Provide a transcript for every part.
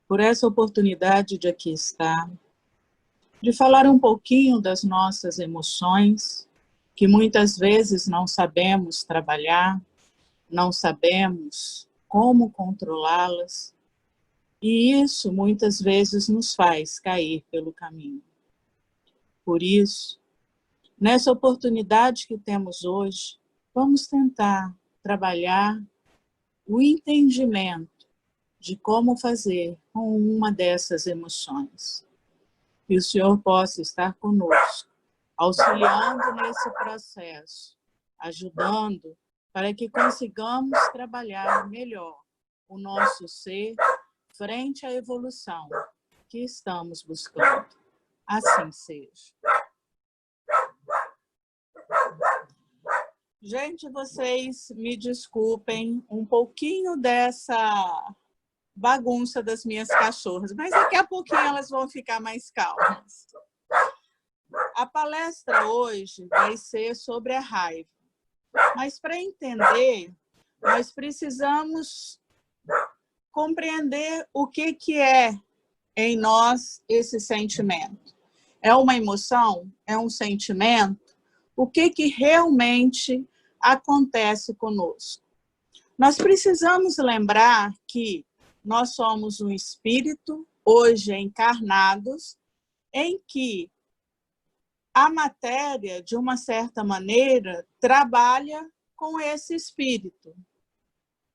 por essa oportunidade de aqui estar, de falar um pouquinho das nossas emoções, que muitas vezes não sabemos trabalhar, não sabemos como controlá-las, e isso muitas vezes nos faz cair pelo caminho. Por isso, nessa oportunidade que temos hoje, vamos tentar trabalhar o entendimento de como fazer com uma dessas emoções. Que o Senhor possa estar conosco, auxiliando nesse processo, ajudando para que consigamos trabalhar melhor o nosso ser frente à evolução que estamos buscando. Assim seja. Gente, vocês me desculpem um pouquinho dessa bagunça das minhas cachorras, mas daqui a pouquinho elas vão ficar mais calmas. A palestra hoje vai ser sobre a raiva, mas para entender, nós precisamos compreender o que é em nós esse sentimento. É uma emoção? É um sentimento? O que realmente acontece conosco? Nós precisamos lembrar que nós somos um espírito, hoje encarnados, em que a matéria, de uma certa maneira, trabalha com esse espírito,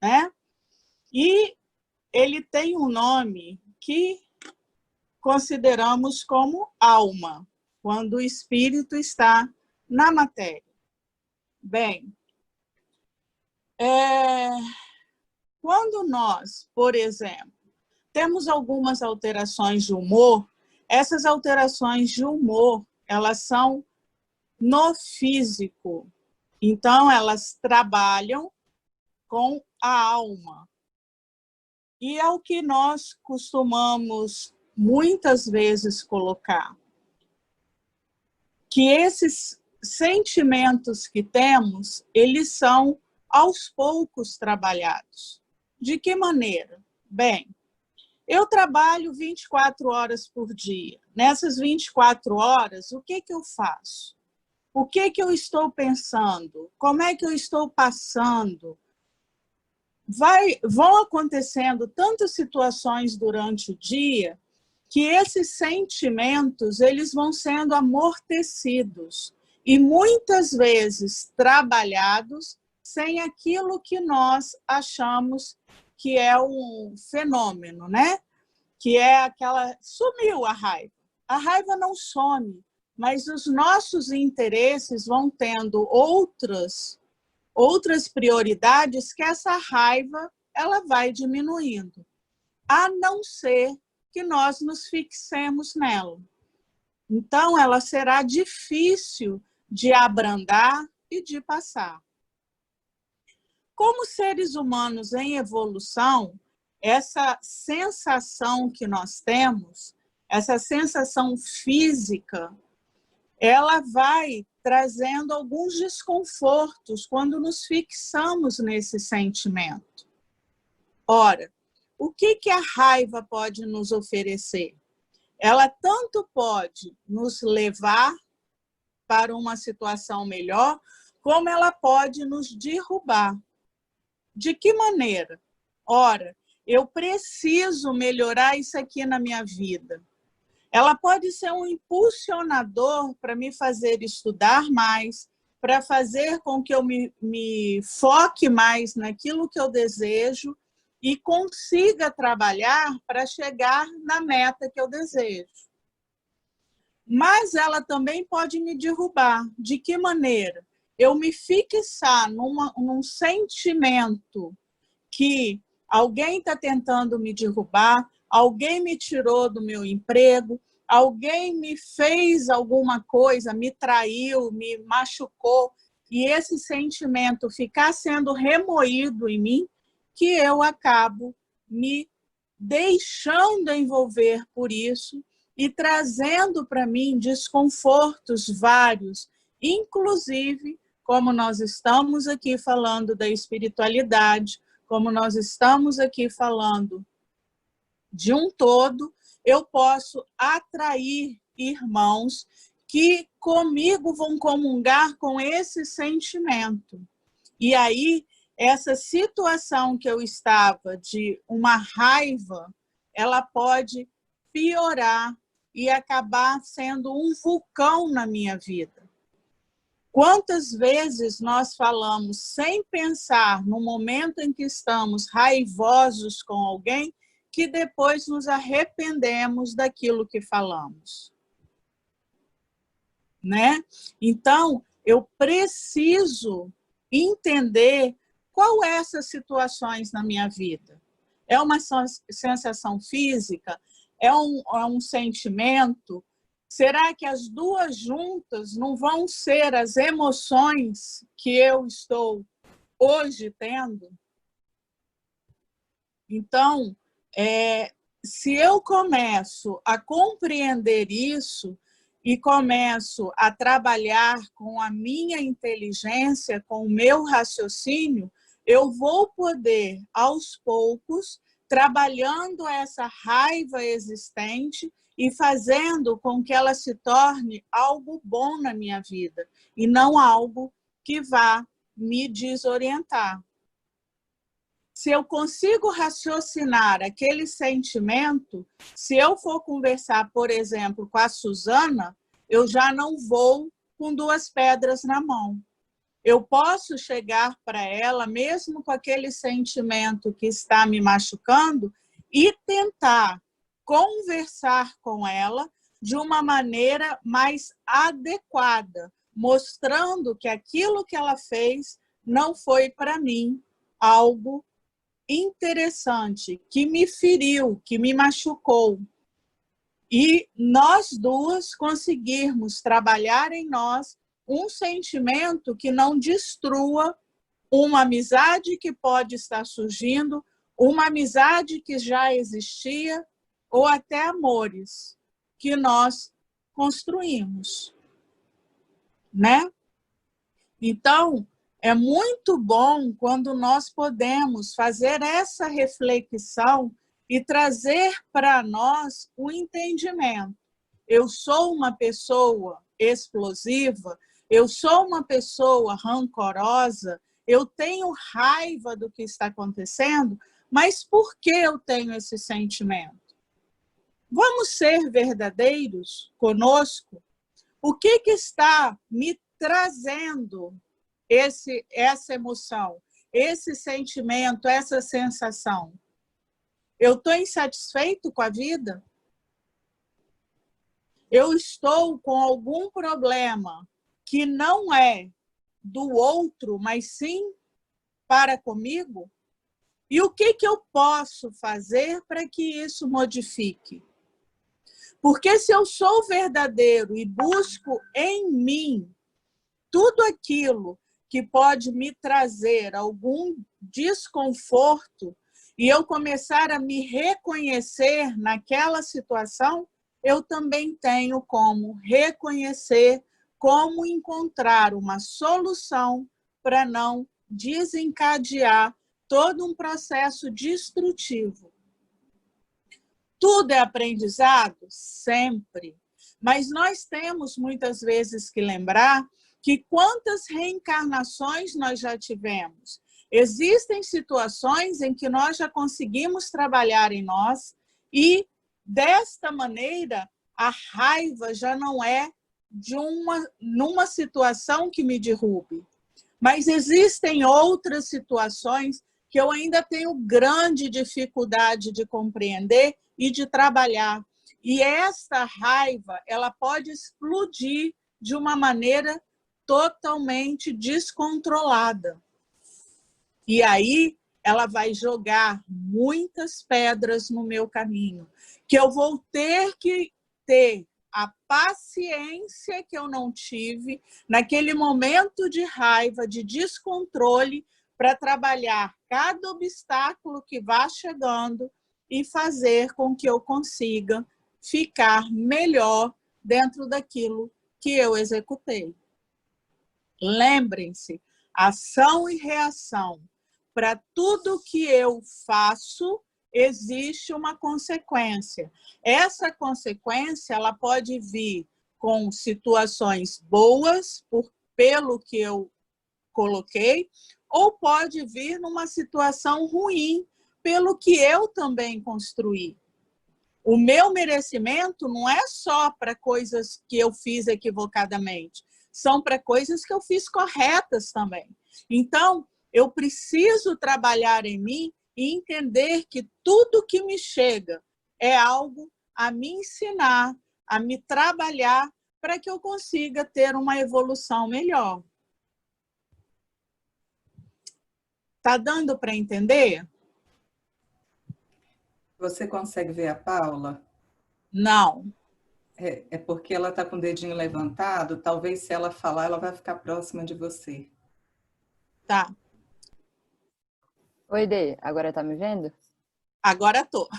né? E ele tem um nome que consideramos como alma, quando o espírito está na matéria. Bem, quando nós, por exemplo, temos algumas alterações de humor, essas alterações de humor, elas são no físico. Então, elas trabalham com a alma. E é o que nós costumamos muitas vezes colocar, que esses sentimentos que temos, eles são aos poucos trabalhados. De que maneira? Bem, eu trabalho 24 horas por dia. Nessas 24 horas, o que eu faço? O que eu estou pensando? Como é que eu estou passando? Vão acontecendo tantas situações durante o dia que esses sentimentos eles vão sendo amortecidos e muitas vezes trabalhados sem aquilo que nós achamos que é um fenômeno, né? Que é aquela... Sumiu a raiva. A raiva não some, mas os nossos interesses vão tendo outras prioridades que essa raiva ela vai diminuindo, a não ser que nós nos fixemos nela. Então, ela será difícil de abrandar e de passar. Como seres humanos em evolução, essa sensação que nós temos, essa sensação física, ela vai trazendo alguns desconfortos quando nos fixamos nesse sentimento. Ora, o que a raiva pode nos oferecer? Ela tanto pode nos levar para uma situação melhor, como ela pode nos derrubar. De que maneira? Ora, eu preciso melhorar isso aqui na minha vida. Ela pode ser um impulsionador para me fazer estudar mais, para fazer com que eu me foque mais naquilo que eu desejo e consiga trabalhar para chegar na meta que eu desejo. Mas ela também pode me derrubar. De que maneira? Eu me fixar num sentimento que alguém está tentando me derrubar, alguém me tirou do meu emprego, alguém me fez alguma coisa, me traiu, me machucou, e esse sentimento ficar sendo remoído em mim, que eu acabo me deixando envolver por isso e trazendo para mim desconfortos vários, inclusive, como nós estamos aqui falando da espiritualidade, como nós estamos aqui falando de um todo, eu posso atrair irmãos que comigo vão comungar com esse sentimento. E aí, essa situação que eu estava de uma raiva, ela pode piorar e acabar sendo um vulcão na minha vida. Quantas vezes nós falamos sem pensar no momento em que estamos raivosos com alguém, que depois nos arrependemos daquilo que falamos, né? Então, eu preciso entender qual é essas situações na minha vida. É uma sensação física? É um sentimento? Será que as duas juntas não vão ser as emoções que eu estou hoje tendo? Então, se eu começo a compreender isso e começo a trabalhar com a minha inteligência, com o meu raciocínio, eu vou poder, aos poucos, trabalhando essa raiva existente e fazendo com que ela se torne algo bom na minha vida e não algo que vá me desorientar. Se eu consigo raciocinar aquele sentimento, se eu for conversar, por exemplo, com a Suzana, eu já não vou com duas pedras na mão. Eu posso chegar para ela, mesmo com aquele sentimento que está me machucando, e tentar conversar com ela de uma maneira mais adequada, mostrando que aquilo que ela fez não foi para mim algo interessante, que me feriu, que me machucou. E nós duas conseguirmos trabalhar em nós um sentimento que não destrua uma amizade que pode estar surgindo, uma amizade que já existia, ou até amores que nós construímos, né? Então, é muito bom quando nós podemos fazer essa reflexão e trazer para nós o entendimento. Eu sou uma pessoa explosiva, eu sou uma pessoa rancorosa, eu tenho raiva do que está acontecendo, mas por que eu tenho esse sentimento? Vamos ser verdadeiros conosco? O que está me trazendo essa emoção, esse sentimento, essa sensação? Eu estou insatisfeito com a vida? Eu estou com algum problema que não é do outro, mas sim para comigo? E o que eu posso fazer para que isso modifique? Porque se eu sou verdadeiro e busco em mim tudo aquilo que pode me trazer algum desconforto e eu começar a me reconhecer naquela situação, eu também tenho como reconhecer, como encontrar uma solução para não desencadear todo um processo destrutivo. Tudo é aprendizado? Sempre. Mas nós temos muitas vezes que lembrar que quantas reencarnações nós já tivemos. Existem situações em que nós já conseguimos trabalhar em nós e, desta maneira, a raiva já não é numa situação que me derrube. Mas existem outras situações que eu ainda tenho grande dificuldade de compreender e de trabalhar. E esta raiva, ela pode explodir de uma maneira totalmente descontrolada. E aí ela vai jogar muitas pedras no meu caminho, que eu vou ter que ter a paciência que eu não tive naquele momento de raiva, de descontrole, para trabalhar cada obstáculo que vá chegando e fazer com que eu consiga ficar melhor dentro daquilo que eu executei. Lembrem-se, ação e reação. Para tudo que eu faço, existe uma consequência. Essa consequência ela pode vir com situações boas, pelo que eu coloquei, ou pode vir numa situação ruim, pelo que eu também construí. O meu merecimento não é só para coisas que eu fiz equivocadamente, são para coisas que eu fiz corretas também. Então, eu preciso trabalhar em mim e entender que tudo que me chega é algo a me ensinar, a me trabalhar para que eu consiga ter uma evolução melhor. Tá dando para entender? Você consegue ver a Paula? Não. É porque ela está com o dedinho levantado, talvez se ela falar, ela vai ficar próxima de você. Tá. Oi, Dê, agora tá me vendo? Agora tô.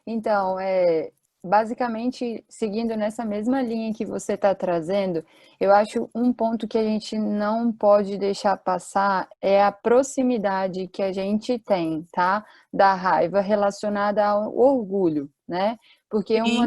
Então, basicamente, seguindo nessa mesma linha que você está trazendo, eu acho um ponto que a gente não pode deixar passar é a proximidade que a gente tem, tá? Da raiva relacionada ao orgulho, né? Porque um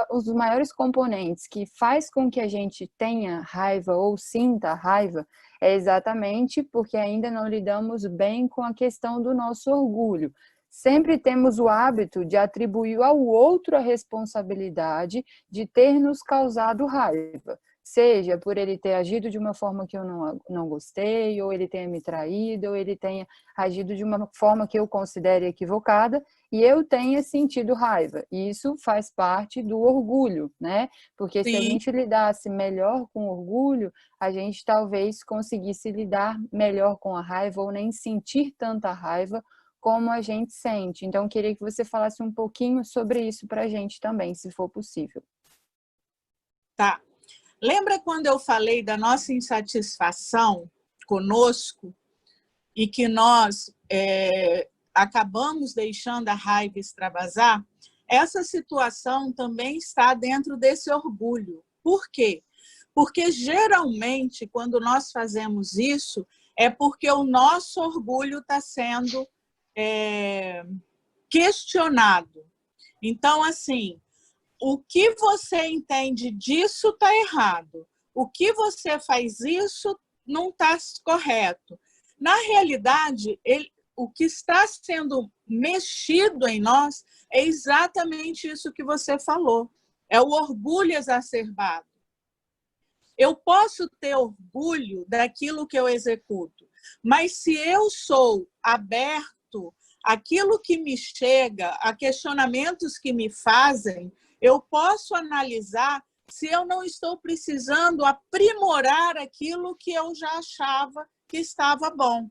dos maiores componentes que faz com que a gente tenha raiva ou sinta raiva é exatamente porque ainda não lidamos bem com a questão do nosso orgulho. Sempre temos o hábito de atribuir ao outro a responsabilidade de ter nos causado raiva, seja por ele ter agido de uma forma que eu não gostei, ou ele tenha me traído, ou ele tenha agido de uma forma que eu considere equivocada, e eu tenha sentido raiva. E isso faz parte do orgulho, né? Porque se a gente lidasse melhor com o orgulho, a gente talvez conseguisse lidar melhor com a raiva, ou nem sentir tanta raiva como a gente sente. Então, queria que você falasse um pouquinho sobre isso para a gente também, se for possível. Tá. Lembra quando eu falei da nossa insatisfação conosco e que nós acabamos deixando a raiva extravasar? Essa situação também está dentro desse orgulho. Por quê? Porque, geralmente, quando nós fazemos isso, é porque o nosso orgulho está sendo questionado. Então, assim, o que você entende disso está errado. O que você faz isso não está correto. Na realidade, o que está sendo mexido em nós é exatamente isso que você falou. É o orgulho exacerbado. Eu posso ter orgulho daquilo que eu executo, mas se eu sou aberto àquilo que me chega, a questionamentos que me fazem, eu posso analisar se eu não estou precisando aprimorar aquilo que eu já achava que estava bom.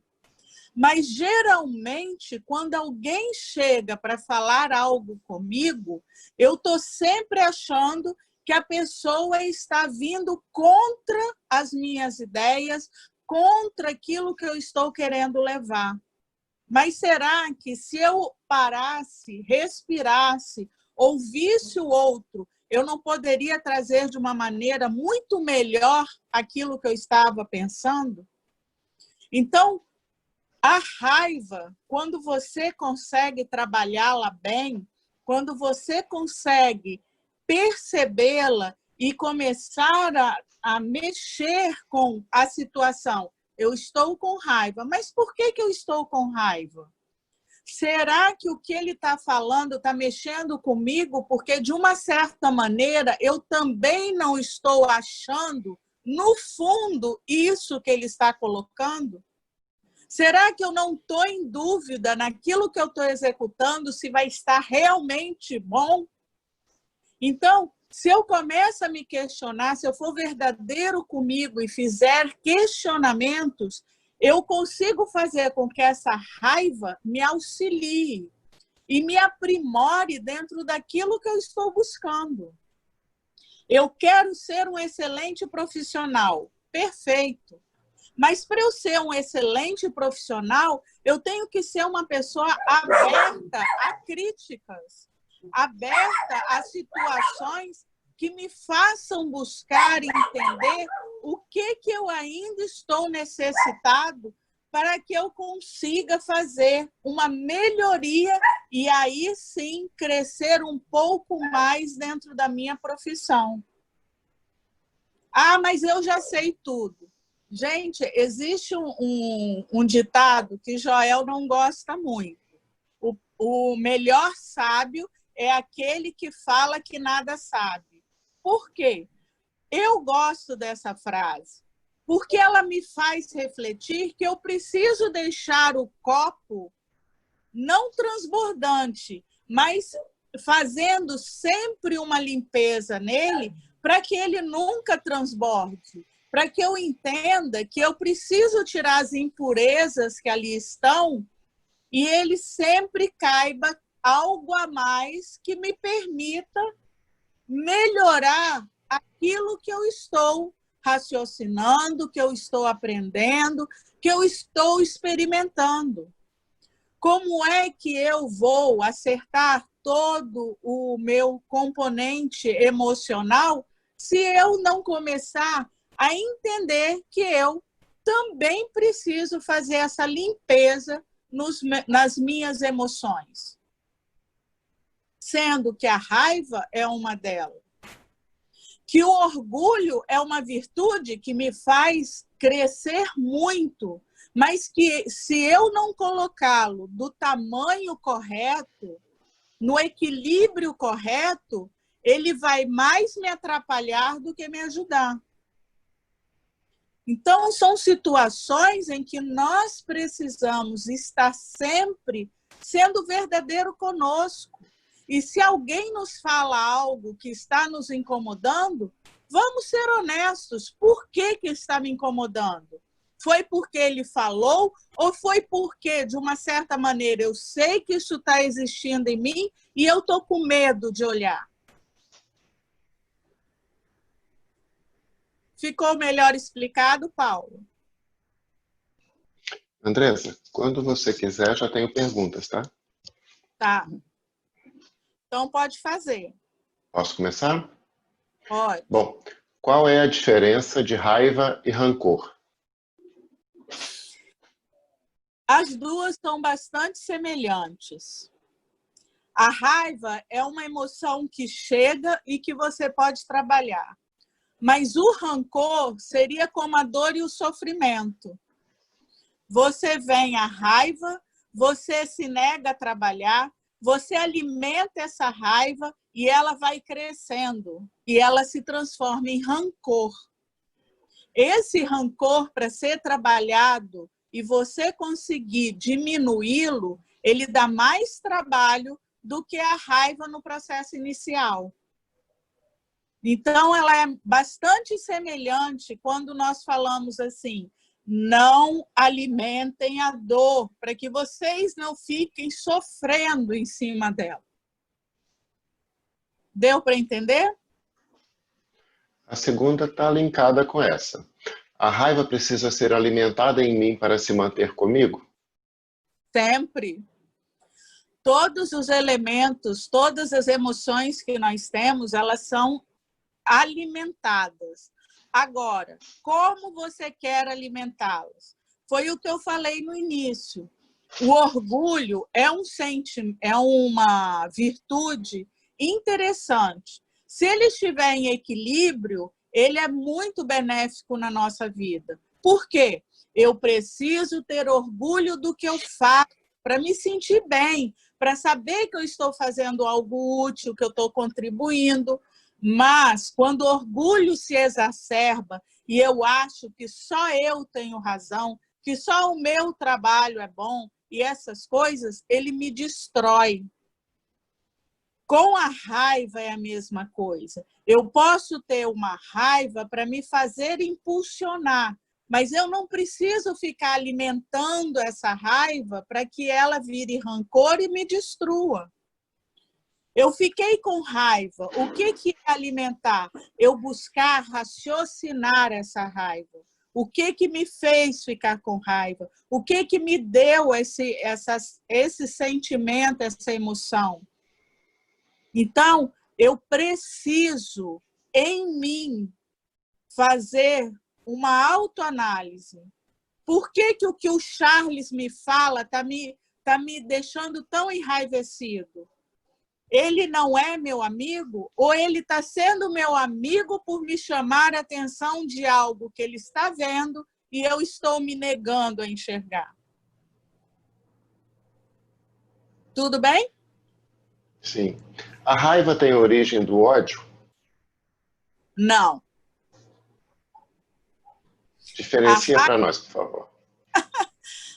Mas, geralmente, quando alguém chega para falar algo comigo, eu estou sempre achando que a pessoa está vindo contra as minhas ideias, contra aquilo que eu estou querendo levar. Mas será que se eu parasse, respirasse, ouvisse o outro, eu não poderia trazer de uma maneira muito melhor aquilo que eu estava pensando? Então, a raiva, quando você consegue trabalhá-la bem, quando você consegue percebê-la e começar a mexer com a situação. Eu estou com raiva, mas por que eu estou com raiva? Será que o que ele está falando está mexendo comigo? Porque, de uma certa maneira, eu também não estou achando, no fundo, isso que ele está colocando? Será que eu não estou em dúvida naquilo que eu estou executando, se vai estar realmente bom? Então, se eu começo a me questionar, se eu for verdadeiro comigo e fizer questionamentos, eu consigo fazer com que essa raiva me auxilie e me aprimore dentro daquilo que eu estou buscando. Eu quero ser um excelente profissional. Perfeito. Mas, para eu ser um excelente profissional, eu tenho que ser uma pessoa aberta a críticas, aberta a situações que me façam buscar e entender o que eu ainda estou necessitado para que eu consiga fazer uma melhoria e aí sim crescer um pouco mais dentro da minha profissão. Ah, mas eu já sei tudo. Gente, existe um ditado que Joel não gosta muito. O melhor sábio é aquele que fala que nada sabe. Por quê? Eu gosto dessa frase, porque ela me faz refletir que eu preciso deixar o copo não transbordante, mas fazendo sempre uma limpeza nele para que ele nunca transborde, para que eu entenda que eu preciso tirar as impurezas que ali estão e ele sempre caiba algo a mais que me permita melhorar aquilo que eu estou raciocinando, que eu estou aprendendo, que eu estou experimentando. Como é que eu vou acertar todo o meu componente emocional se eu não começar a entender que eu também preciso fazer essa limpeza nas minhas emoções? Sendo que a raiva é uma delas. Que o orgulho é uma virtude que me faz crescer muito, mas que se eu não colocá-lo do tamanho correto, no equilíbrio correto, ele vai mais me atrapalhar do que me ajudar. Então, são situações em que nós precisamos estar sempre sendo verdadeiro conosco. E se alguém nos fala algo que está nos incomodando, vamos ser honestos. Por que está me incomodando? Foi porque ele falou ou foi porque, de uma certa maneira, eu sei que isso está existindo em mim e eu estou com medo de olhar? Ficou melhor explicado, Paulo? Andressa, quando você quiser, já tenho perguntas, tá? Tá. Então, pode fazer. Posso começar? Pode. Bom, qual é a diferença de raiva e rancor? As duas são bastante semelhantes. A raiva é uma emoção que chega e que você pode trabalhar. Mas o rancor seria como a dor e o sofrimento. Você vem a raiva, você se nega a trabalhar, você alimenta essa raiva e ela vai crescendo. E ela se transforma em rancor. Esse rancor, para ser trabalhado e você conseguir diminuí-lo, ele dá mais trabalho do que a raiva no processo inicial. Então, ela é bastante semelhante quando nós falamos assim, não alimentem a dor, para que vocês não fiquem sofrendo em cima dela. Deu para entender? A segunda está linkada com essa. A raiva precisa ser alimentada em mim para se manter comigo? Sempre. Todos os elementos, todas as emoções que nós temos, elas são alimentadas. Agora, como você quer alimentá-las? Foi o que eu falei no início. O orgulho é uma virtude interessante. Se ele estiver em equilíbrio, ele é muito benéfico na nossa vida. Por quê? Eu preciso ter orgulho do que eu faço para me sentir bem, para saber que eu estou fazendo algo útil, que eu estou contribuindo. Mas, quando o orgulho se exacerba e eu acho que só eu tenho razão, que só o meu trabalho é bom e essas coisas, ele me destrói. Com a raiva é a mesma coisa. Eu posso ter uma raiva para me fazer impulsionar, mas eu não preciso ficar alimentando essa raiva para que ela vire rancor e me destrua. Eu fiquei com raiva. O que é alimentar? Eu buscar raciocinar essa raiva. O que me fez ficar com raiva? O que me deu esse sentimento, essa emoção? Então, eu preciso, em mim, fazer uma autoanálise. Por que o que o Charles me fala está me deixando tão enraivecido? Ele não é meu amigo? Ou ele está sendo meu amigo por me chamar a atenção de algo que ele está vendo e eu estou me negando a enxergar? Tudo bem? Sim. A raiva tem origem do ódio? Não. Diferencia para nós, por favor.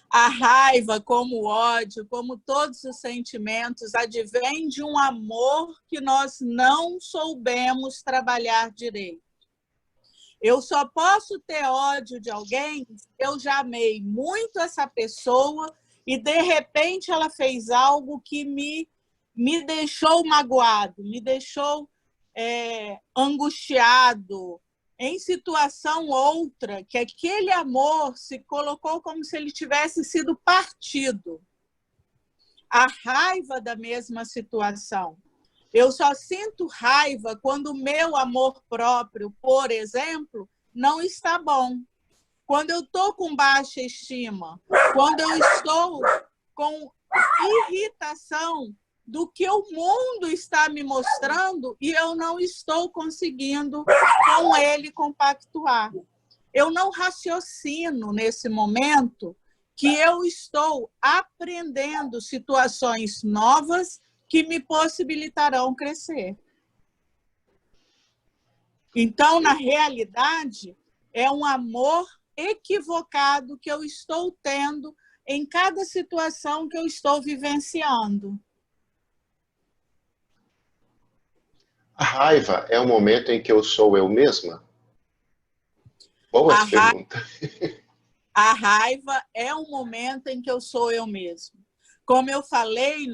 A raiva, como o ódio, como todos os sentimentos, advém de um amor que nós não soubemos trabalhar direito. Eu só posso ter ódio de alguém se eu já amei muito essa pessoa e, de repente, ela fez algo que me deixou magoado, me deixou angustiado, em situação outra, que aquele amor se colocou como se ele tivesse sido partido. A raiva da mesma situação. Eu só sinto raiva quando o meu amor próprio, por exemplo, não está bom. Quando eu estou com baixa estima, quando eu estou com irritação do que o mundo está me mostrando e eu não estou conseguindo com ele compactuar. Eu não raciocino nesse momento que eu estou aprendendo situações novas que me possibilitarão crescer. Então, na realidade, é um amor equivocado que eu estou tendo em cada situação que eu estou vivenciando. A raiva é o momento em que eu sou eu mesma? Boa pergunta. A raiva é um momento em que eu sou eu mesmo. Como eu falei,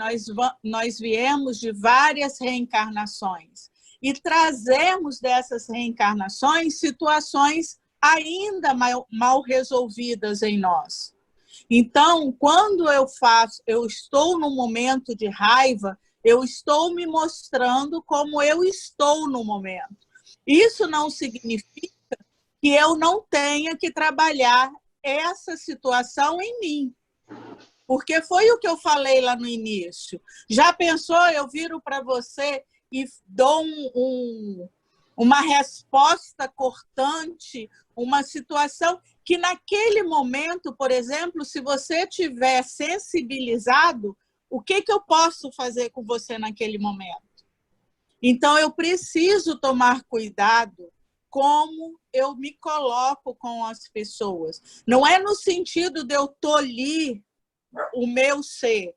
nós viemos de várias reencarnações e trazemos dessas reencarnações situações ainda mal resolvidas em nós. Então, quando eu estou num momento de raiva, eu estou me mostrando como eu estou no momento. Isso não significa que eu não tenha que trabalhar essa situação em mim. Porque foi o que eu falei lá no início. Já pensou, eu viro para você e dou uma resposta cortante, uma situação que naquele momento, por exemplo, se você tiver sensibilizado, o que eu posso fazer com você naquele momento? Então, eu preciso tomar cuidado como eu me coloco com as pessoas. Não é no sentido de eu tolir o meu ser,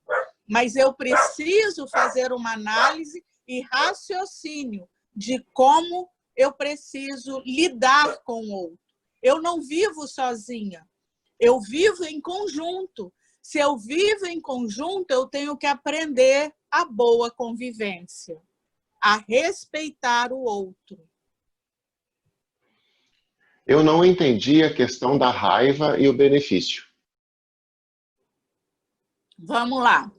mas eu preciso fazer uma análise e raciocínio de como eu preciso lidar com o outro. Eu não vivo sozinha, eu vivo em conjunto. Se eu vivo em conjunto, eu tenho que aprender a boa convivência, a respeitar o outro. Eu não entendi a questão da raiva e o benefício. Vamos lá.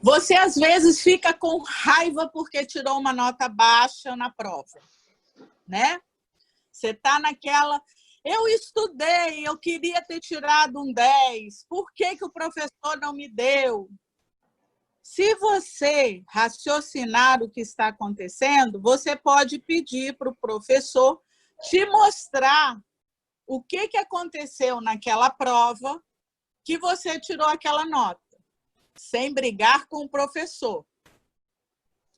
Você, às vezes, fica com raiva porque tirou uma nota baixa na prova, né? Você está naquela... Eu estudei, eu queria ter tirado um 10. Por que o professor não me deu? Se você raciocinar o que está acontecendo, você pode pedir para o professor te mostrar o que aconteceu naquela prova que você tirou aquela nota, sem brigar com o professor.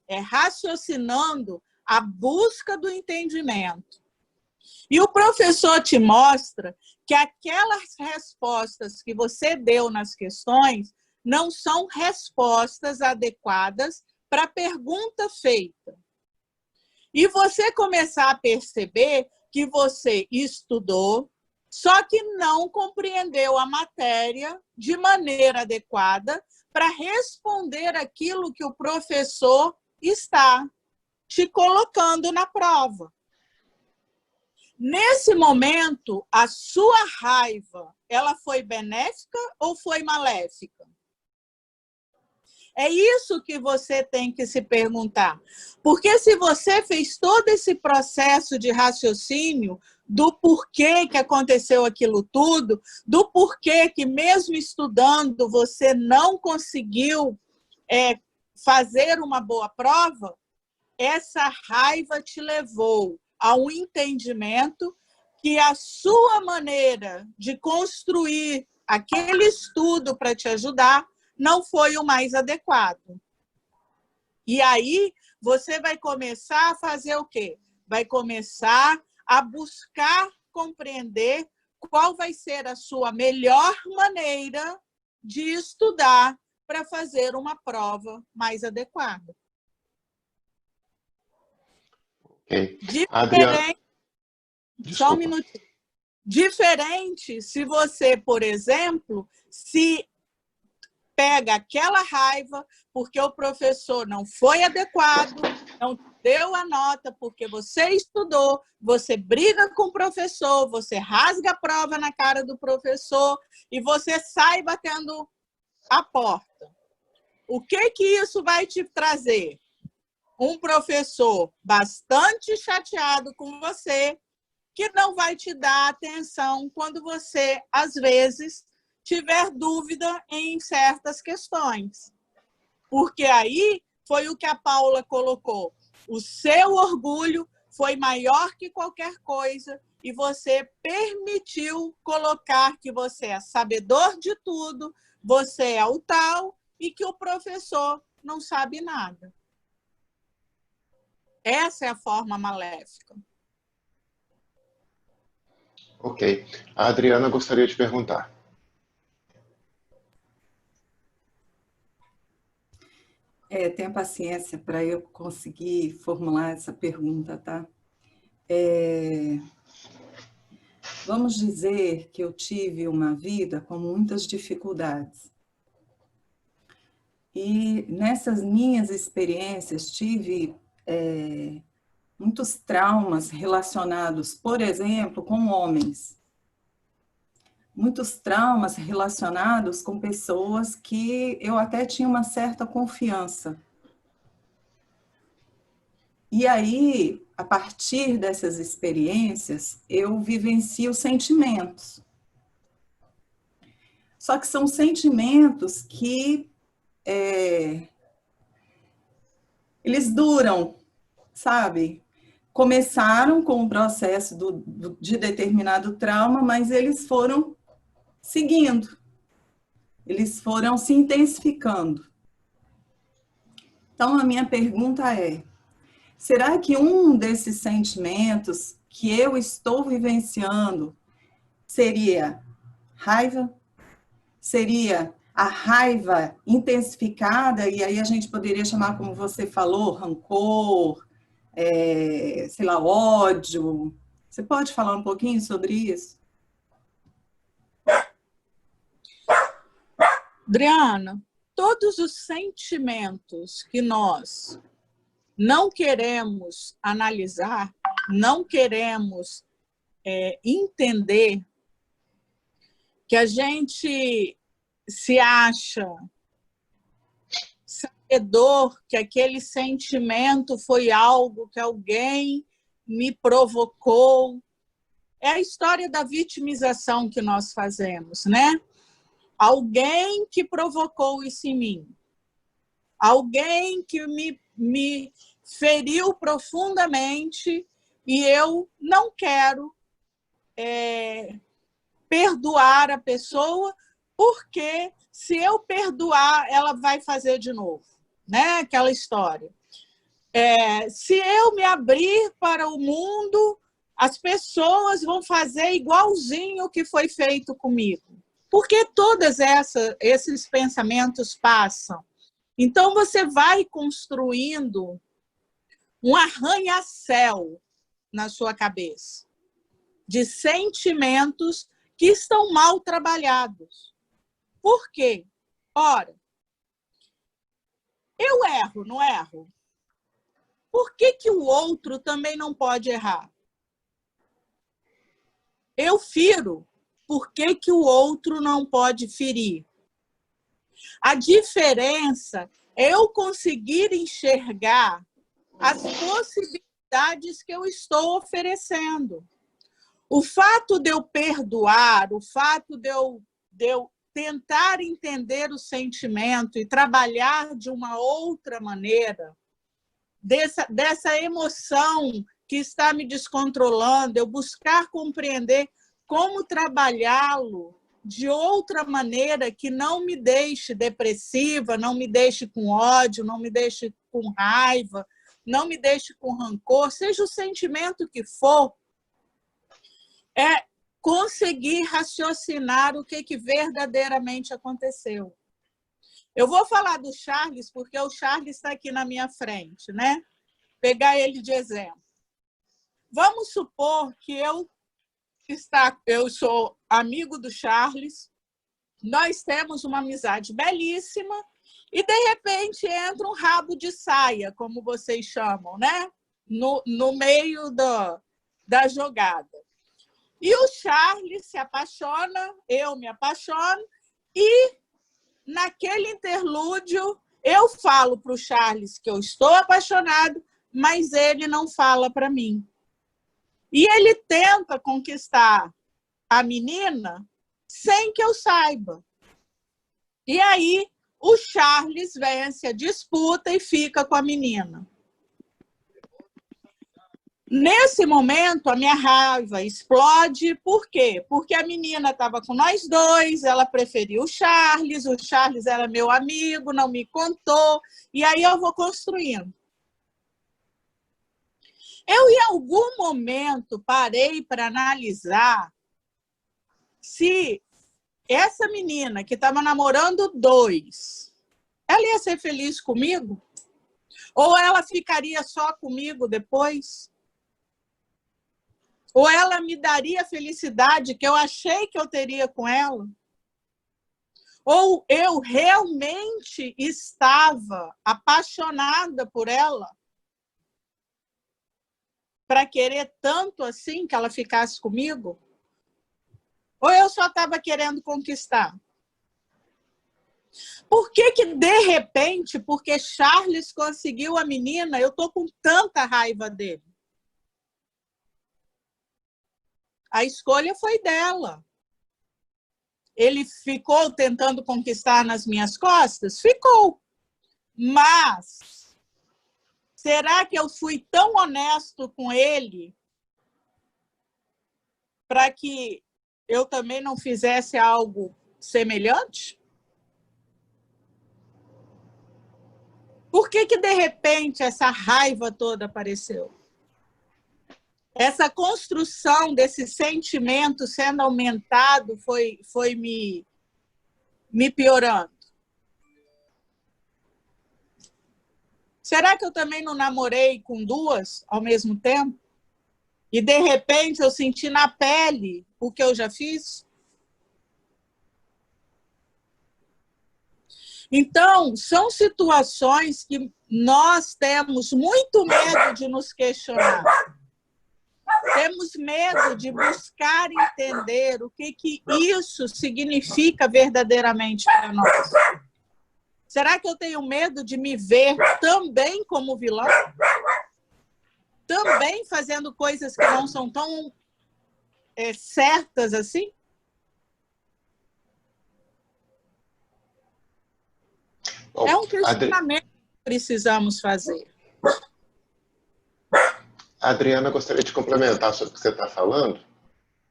É raciocinando a busca do entendimento. E o professor te mostra que aquelas respostas que você deu nas questões não são respostas adequadas para a pergunta feita. E você começar a perceber que você estudou, só que não compreendeu a matéria de maneira adequada para responder aquilo que o professor está te colocando na prova. Nesse momento, a sua raiva, ela foi benéfica ou foi maléfica? É isso que você tem que se perguntar. Porque se você fez todo esse processo de raciocínio do porquê que aconteceu aquilo tudo, do porquê que mesmo estudando você não conseguiu fazer uma boa prova, essa raiva te levou a um entendimento que a sua maneira de construir aquele estudo para te ajudar não foi o mais adequado. E aí você vai começar a fazer o quê? Vai começar a buscar compreender qual vai ser a sua melhor maneira de estudar para fazer uma prova mais adequada. Ok. Diferente, Desculpa. só um minutinho. Diferente se você, por exemplo, se pega aquela raiva porque o professor não foi adequado, não deu a nota porque você estudou, você briga com o professor, você rasga a prova na cara do professor e você sai batendo a porta. O que isso vai te trazer? Um professor bastante chateado com você, que não vai te dar atenção quando você, às vezes, tiver dúvida em certas questões. Porque aí foi o que a Paula colocou. O seu orgulho foi maior que qualquer coisa e você permitiu colocar que você é sabedor de tudo, você é o tal e que o professor não sabe nada. Essa é a forma maléfica. Ok. A Adriana gostaria de perguntar. Tenha paciência para eu conseguir formular essa pergunta, tá? Vamos dizer que eu tive uma vida com muitas dificuldades. E nessas minhas experiências tive muitos traumas relacionados, por exemplo, com homens. Muitos traumas relacionados com pessoas que eu até tinha uma certa confiança. E aí, a partir dessas experiências, eu vivencio sentimentos. Só que são sentimentos que eles duram, sabe? Começaram com o processo de determinado trauma, mas eles foram seguindo. Eles foram se intensificando. Então, a minha pergunta é, será que um desses sentimentos que eu estou vivenciando seria raiva? Seria a raiva intensificada, e aí a gente poderia chamar, como você falou, rancor, sei lá, ódio. Você pode falar um pouquinho sobre isso? Adriana, todos os sentimentos que nós não queremos analisar, não queremos entender, que a gente se acha sabedor que aquele sentimento foi algo que alguém me provocou. É a história da vitimização que nós fazemos, né? Alguém que provocou isso em mim. Alguém que me feriu profundamente e eu não quero perdoar a pessoa, porque se eu perdoar, ela vai fazer de novo, né? Aquela história. Se eu me abrir para o mundo, as pessoas vão fazer igualzinho o que foi feito comigo. Porque todos esses pensamentos passam. Então, você vai construindo um arranha-céu na sua cabeça de sentimentos que estão mal trabalhados. Por quê? Ora, eu erro, não erro? Por que o outro também não pode errar? Eu firo, por que o outro não pode ferir? A diferença eu conseguir enxergar as possibilidades que eu estou oferecendo. O fato de eu perdoar, o fato de eu tentar entender o sentimento e trabalhar de uma outra maneira, dessa emoção que está me descontrolando, eu buscar compreender como trabalhá-lo de outra maneira que não me deixe depressiva, não me deixe com ódio, não me deixe com raiva, não me deixe com rancor, seja o sentimento que for, é conseguir raciocinar o que verdadeiramente aconteceu. Eu vou falar do Charles, porque o Charles está aqui na minha frente, né? Pegar ele de exemplo. Vamos supor que eu sou amigo do Charles, nós temos uma amizade belíssima e, de repente, entra um rabo de saia, como vocês chamam, né? No meio da jogada. E o Charles se apaixona, eu me apaixono, e naquele interlúdio eu falo para o Charles que eu estou apaixonado, mas ele não fala para mim. E ele tenta conquistar a menina sem que eu saiba. E aí o Charles vence a disputa e fica com a menina. Nesse momento, a minha raiva explode. Por quê? Porque a menina estava com nós dois, ela preferiu o Charles era meu amigo, não me contou, e aí eu vou construindo. Eu, em algum momento, parei para analisar se essa menina que estava namorando dois, ela ia ser feliz comigo? Ou ela ficaria só comigo depois? Ou ela me daria a felicidade que eu achei que eu teria com ela? Ou eu realmente estava apaixonada por ela para querer tanto assim que ela ficasse comigo? Ou eu só estava querendo conquistar? Por que, de repente, porque Charles conseguiu a menina, eu estou com tanta raiva dele? A escolha foi dela. Ele ficou tentando conquistar nas minhas costas? Ficou. Mas será que eu fui tão honesto com ele para que eu também não fizesse algo semelhante? Por que, de repente, essa raiva toda apareceu? Essa construção desse sentimento sendo aumentado foi me piorando. Será que eu também não namorei com duas ao mesmo tempo? E, de repente, eu senti na pele o que eu já fiz? Então, são situações que nós temos muito medo de nos questionar. Temos medo de buscar entender o que isso significa verdadeiramente para nós. Será que eu tenho medo de me ver também como vilão? Também fazendo coisas que não são tão certas assim? Bom, é um questionamento que precisamos fazer. A Adriana gostaria de complementar sobre o que você está falando.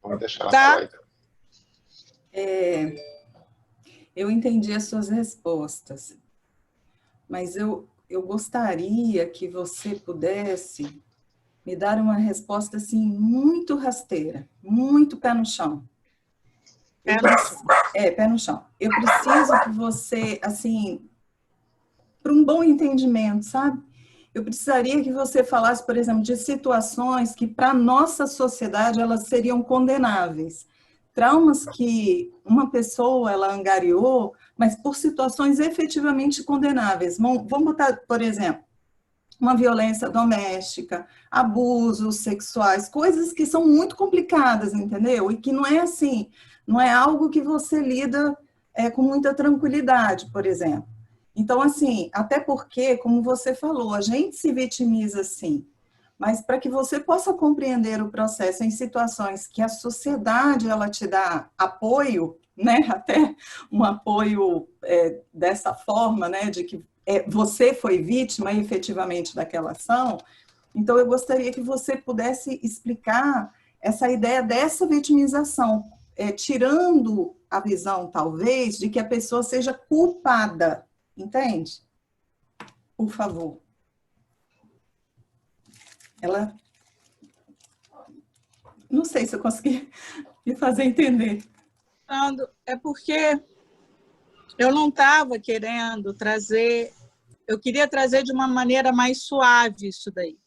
Vamos deixar ela falar, então. Eu entendi as suas respostas, mas eu gostaria que você pudesse me dar uma resposta assim, muito rasteira, muito pé no chão. Pé no chão. Eu preciso que você, assim, para um bom entendimento, sabe? Eu precisaria que você falasse, por exemplo, de situações que, para a nossa sociedade, elas seriam condenáveis. Traumas que uma pessoa, ela angariou, mas por situações efetivamente condenáveis. Vamos botar, por exemplo, uma violência doméstica, abusos sexuais, coisas que são muito complicadas, entendeu? E que não é assim, não é algo que você lida com muita tranquilidade, por exemplo. Então, assim, até porque, como você falou, a gente se vitimiza sim, mas para que você possa compreender o processo em situações que a sociedade ela te dá apoio, né, até um apoio dessa forma, né, de que você foi vítima efetivamente daquela ação, então eu gostaria que você pudesse explicar essa ideia dessa vitimização, tirando a visão, talvez, de que a pessoa seja culpada. Entende? Por favor. Ela... Não sei se eu consegui me fazer entender. É porque eu não estava querendo trazer... Eu queria trazer de uma maneira mais suave isso daí.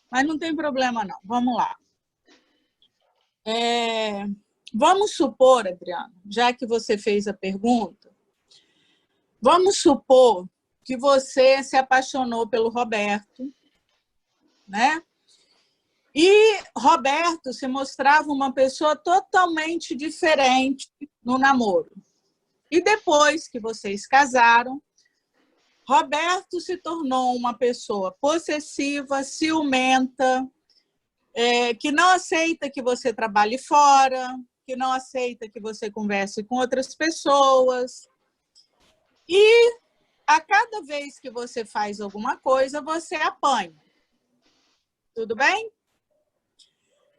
Mas não tem problema, não. Vamos lá. Vamos supor, Adriana, já que você fez a pergunta, vamos supor que você se apaixonou pelo Roberto, né? E Roberto se mostrava uma pessoa totalmente diferente no namoro. E depois que vocês casaram, Roberto se tornou uma pessoa possessiva, ciumenta, que não aceita que você trabalhe fora, que não aceita que você converse com outras pessoas. E a cada vez que você faz alguma coisa, você apanha. Tudo bem?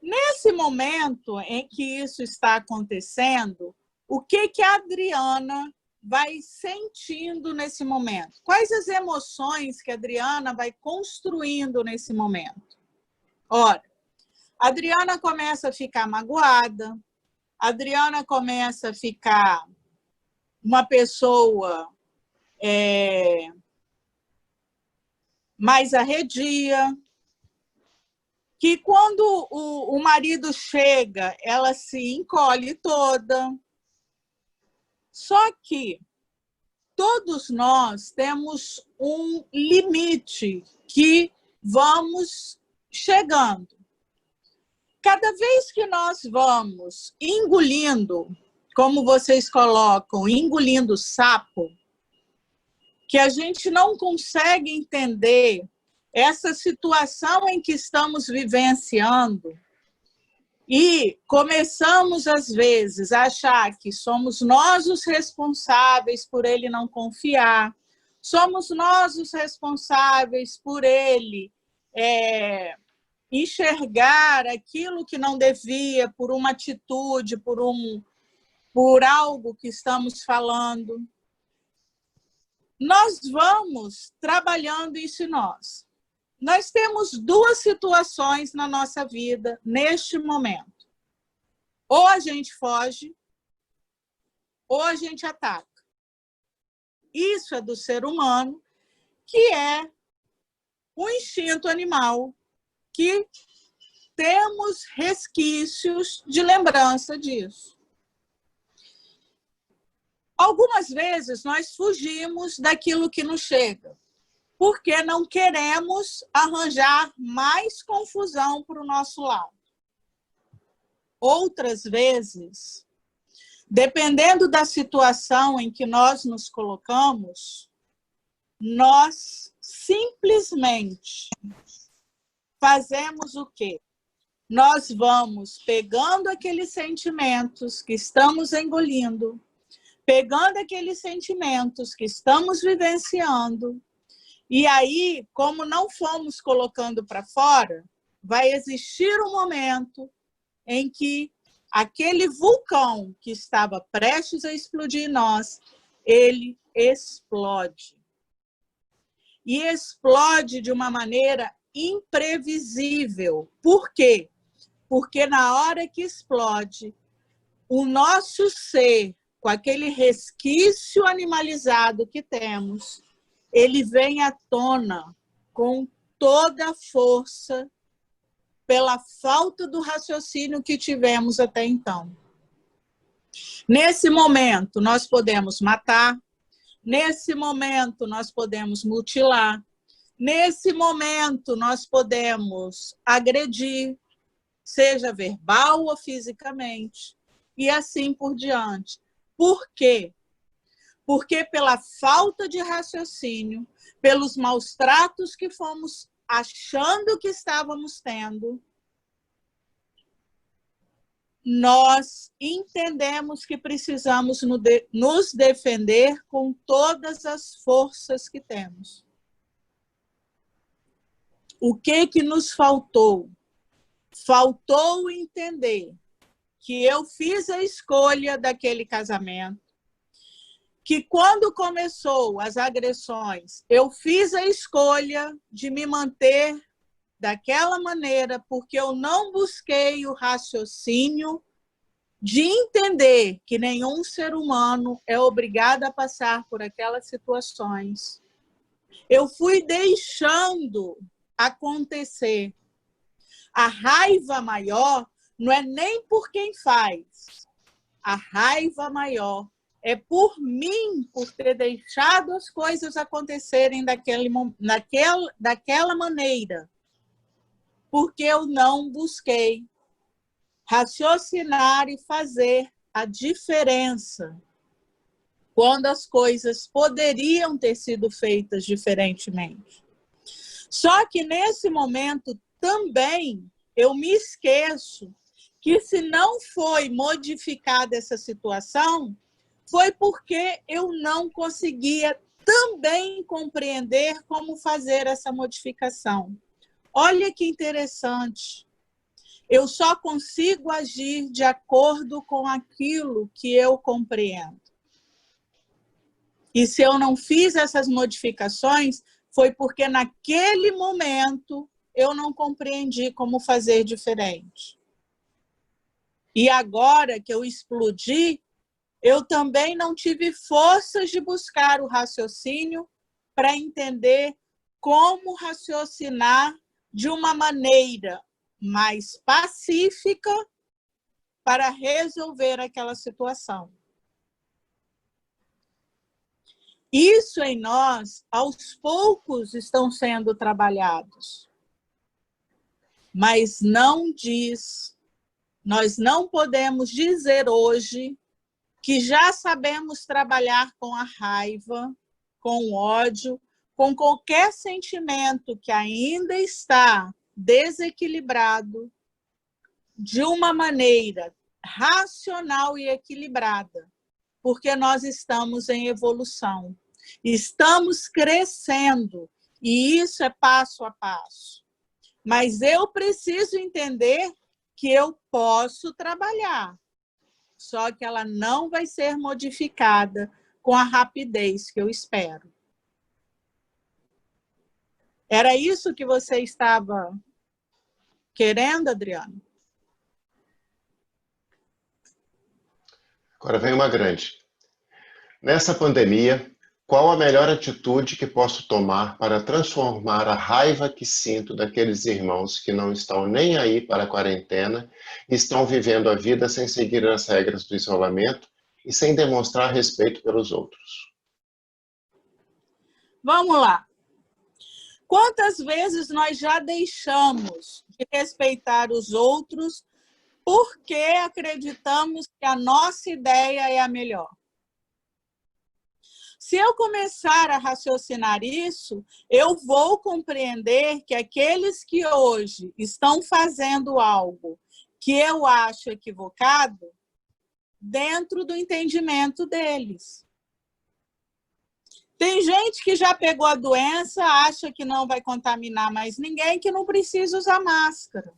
Nesse momento em que isso está acontecendo, o que a Adriana vai sentindo nesse momento? Quais as emoções que a Adriana vai construindo nesse momento? Ora, a Adriana começa a ficar magoada, a Adriana começa a ficar uma pessoa mais arredia, que quando o marido chega, ela se encolhe toda. Só que todos nós temos um limite que vamos chegando. Cada vez que nós vamos engolindo, como vocês colocam, engolindo sapo, que a gente não consegue entender essa situação em que estamos vivenciando e começamos, às vezes, a achar que somos nós os responsáveis por ele não confiar, somos nós os responsáveis por ele enxergar aquilo que não devia, por uma atitude, por algo que estamos falando. Nós vamos trabalhando isso em nós. Nós temos duas situações na nossa vida neste momento. Ou a gente foge, ou a gente ataca. Isso é do ser humano, que é o instinto animal, que temos resquícios de lembrança disso. Algumas vezes nós fugimos daquilo que nos chega, porque não queremos arranjar mais confusão para o nosso lado. Outras vezes, dependendo da situação em que nós nos colocamos, nós simplesmente fazemos o quê? Nós vamos pegando aqueles sentimentos que estamos engolindo, pegando aqueles sentimentos que estamos vivenciando, e aí, como não fomos colocando para fora, vai existir um momento em que aquele vulcão que estava prestes a explodir em nós, ele explode. E explode de uma maneira imprevisível. Por quê? Porque na hora que explode, o nosso ser, com aquele resquício animalizado que temos, ele vem à tona com toda a força pela falta do raciocínio que tivemos até então. Nesse momento, nós podemos matar, nesse momento, nós podemos mutilar, nesse momento, nós podemos agredir, seja verbal ou fisicamente, e assim por diante. Por quê? porque pela falta de raciocínio, pelos maus tratos que fomos achando que estávamos tendo, nós entendemos que precisamos nos defender com todas as forças que temos. O que nos faltou? Faltou entender que eu fiz a escolha daquele casamento, que quando começou as agressões, eu fiz a escolha de me manter daquela maneira, porque eu não busquei o raciocínio de entender que nenhum ser humano é obrigado a passar por aquelas situações. Eu fui deixando acontecer. A raiva maior não é nem por quem faz. A raiva maior é por mim, por ter deixado as coisas acontecerem daquela maneira. Porque eu não busquei raciocinar e fazer a diferença quando as coisas poderiam ter sido feitas diferentemente. Só que nesse momento também eu me esqueço que se não foi modificada essa situação, foi porque eu não conseguia também compreender como fazer essa modificação. Olha que interessante. Eu só consigo agir de acordo com aquilo que eu compreendo. E se eu não fiz essas modificações, foi porque naquele momento eu não compreendi como fazer diferente. E agora que eu explodi, eu também não tive forças de buscar o raciocínio para entender como raciocinar de uma maneira mais pacífica para resolver aquela situação. Isso em nós, aos poucos, estão sendo trabalhados. Mas não diz, nós não podemos dizer hoje que já sabemos trabalhar com a raiva, com o ódio, com qualquer sentimento que ainda está desequilibrado de uma maneira racional e equilibrada, porque nós estamos em evolução, estamos crescendo, e isso é passo a passo. Mas eu preciso entender que eu posso trabalhar, só que ela não vai ser modificada com a rapidez que eu espero. Era isso que você estava querendo, Adriano? Agora vem uma grande. Nessa pandemia, qual a melhor atitude que posso tomar para transformar a raiva que sinto daqueles irmãos que não estão nem aí para a quarentena e estão vivendo a vida sem seguir as regras do isolamento e sem demonstrar respeito pelos outros? Vamos lá. Quantas vezes nós já deixamos de respeitar os outros porque acreditamos que a nossa ideia é a melhor? Se eu começar a raciocinar isso, eu vou compreender que aqueles que hoje estão fazendo algo que eu acho equivocado, dentro do entendimento deles. Tem gente que já pegou a doença, acha que não vai contaminar mais ninguém, que não precisa usar máscara.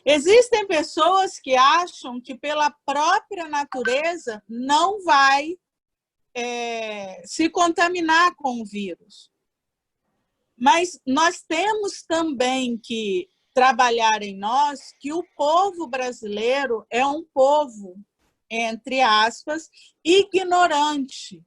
Existem pessoas que acham que pela própria natureza não vai se contaminar com o vírus. Mas nós temos também que trabalhar em nós que o povo brasileiro é um povo, entre aspas, ignorante.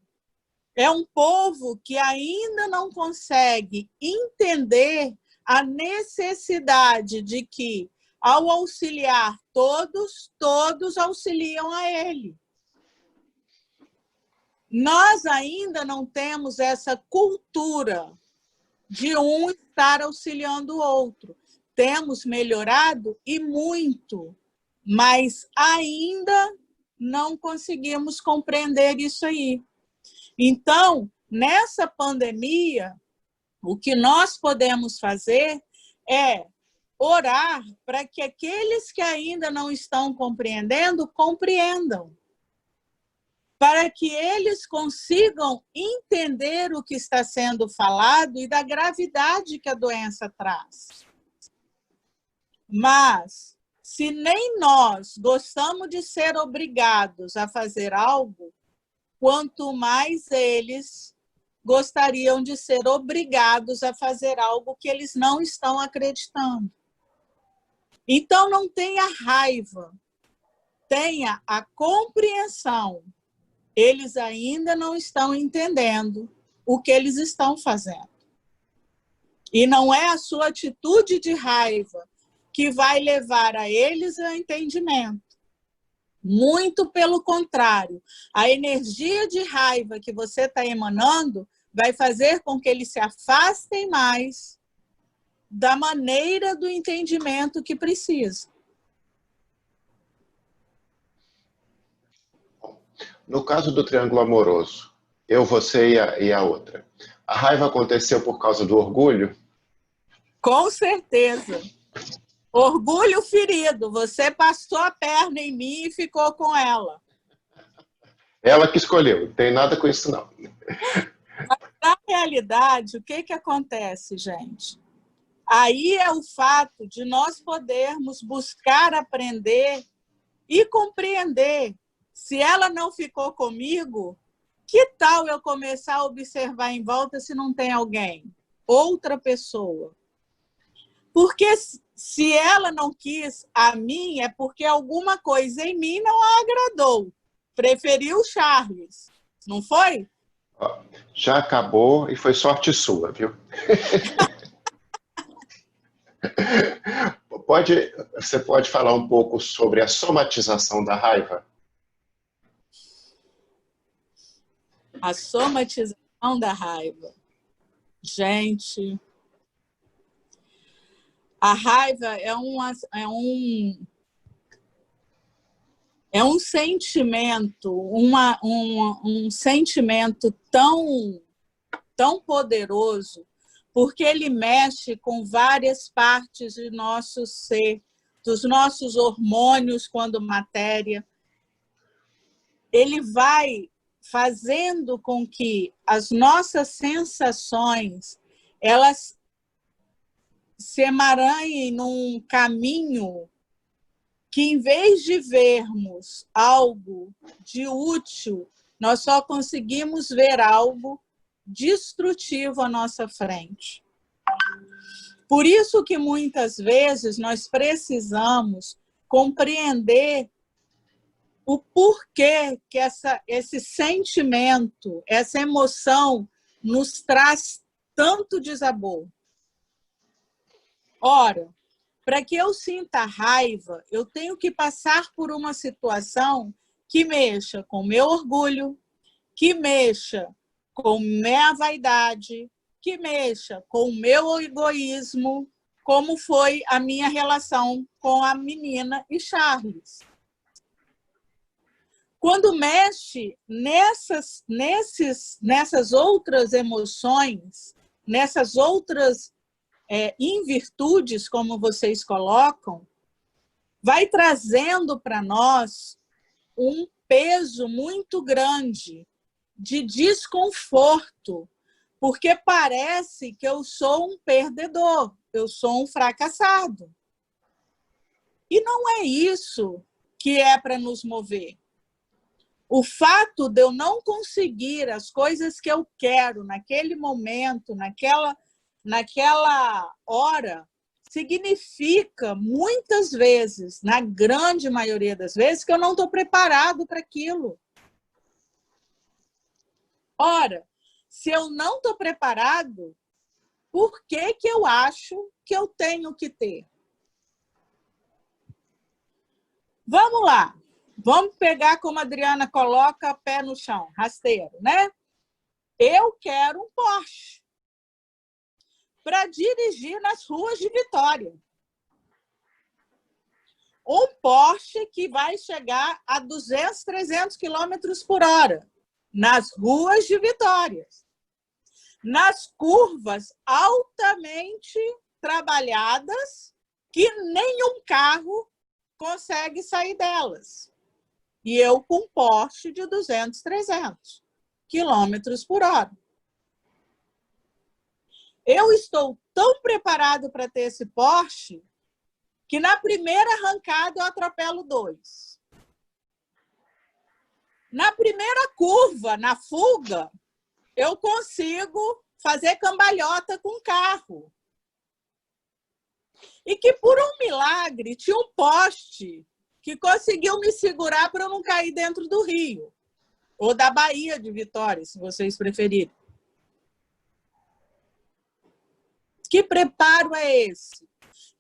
É um povo que ainda não consegue entender a necessidade de que, ao auxiliar todos, todos auxiliam a ele. Nós ainda não temos essa cultura de um estar auxiliando o outro. Temos melhorado e muito, mas ainda não conseguimos compreender isso aí. Então, nessa pandemia, o que nós podemos fazer é orar para que aqueles que ainda não estão compreendendo, compreendam. Para que eles consigam entender o que está sendo falado e da gravidade que a doença traz. Mas, se nem nós gostamos de ser obrigados a fazer algo, quanto mais eles gostariam de ser obrigados a fazer algo que eles não estão acreditando. Então, não tenha raiva, tenha a compreensão. Eles ainda não estão entendendo o que eles estão fazendo. E não é a sua atitude de raiva que vai levar a eles ao entendimento. Muito pelo contrário, a energia de raiva que você está emanando vai fazer com que eles se afastem mais da maneira do entendimento que precisa. No caso do triângulo amoroso, eu, você e a outra, a raiva aconteceu por causa do orgulho? Com certeza. Orgulho ferido. Você passou a perna em mim e ficou com ela. Ela que escolheu, não tem nada com isso não. Na realidade, o que acontece, gente? Aí é o fato de nós podermos buscar aprender e compreender. Se ela não ficou comigo, que tal eu começar a observar em volta se não tem alguém? Outra pessoa. Porque se ela não quis a mim, é porque alguma coisa em mim não a agradou. Preferiu o Charles, não foi? Já acabou e foi sorte sua, viu? Você pode falar um pouco sobre a somatização da raiva? A somatização da raiva. Gente, a raiva é um sentimento, um sentimento tão poderoso, porque ele mexe com várias partes de nosso ser, dos nossos hormônios quando matéria. Ele vai fazendo com que as nossas sensações, elas se emaranhem num caminho que, em vez de vermos algo de útil, nós só conseguimos ver algo destrutivo à nossa frente. Por isso que muitas vezes nós precisamos compreender o porquê que esse sentimento, essa emoção nos traz tanto desabor. Ora, para que eu sinta raiva, eu tenho que passar por uma situação que mexa com meu orgulho, que mexa com minha vaidade, que mexa com o meu egoísmo, como foi a minha relação com a menina e Charles. Quando mexe nessas outras emoções, nessas outras invirtudes, como vocês colocam, vai trazendo para nós um peso muito grande de desconforto, porque parece que eu sou um perdedor, eu sou um fracassado. E não é isso que é para nos mover. O fato de eu não conseguir as coisas que eu quero naquele momento, naquela hora, significa, muitas vezes, na grande maioria das vezes, que eu não estou preparado para aquilo. Ora, se eu não estou preparado, por que eu acho que eu tenho que ter? Vamos lá. Vamos pegar, como a Adriana coloca, pé no chão, rasteiro, né? Eu quero um Porsche para dirigir nas ruas de Vitória. Um Porsche que vai chegar a 200, 300 km por hora. nas ruas de Vitória, nas curvas altamente trabalhadas, que nenhum carro consegue sair delas. E eu com Porsche de 200, 300 quilômetros por hora. Eu estou tão preparado para ter esse Porsche que na primeira arrancada eu atropelo 2. Na primeira curva, na fuga, eu consigo fazer cambalhota com o carro. E que, por um milagre, tinha um poste que conseguiu me segurar para eu não cair dentro do rio. Ou da Baía de Vitória, se vocês preferirem. Que preparo é esse?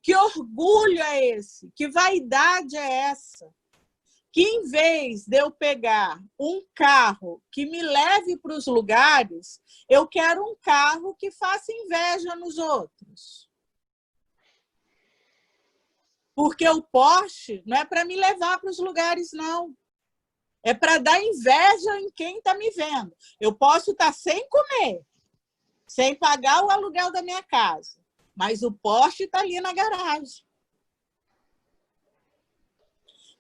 Que orgulho é esse? Que vaidade é essa? Que em vez de eu pegar um carro que me leve para os lugares, eu quero um carro que faça inveja nos outros. Porque o Porsche não é para me levar para os lugares, não. É para dar inveja em quem está me vendo. Eu posso estar sem comer, sem pagar o aluguel da minha casa, mas o Porsche está ali na garagem.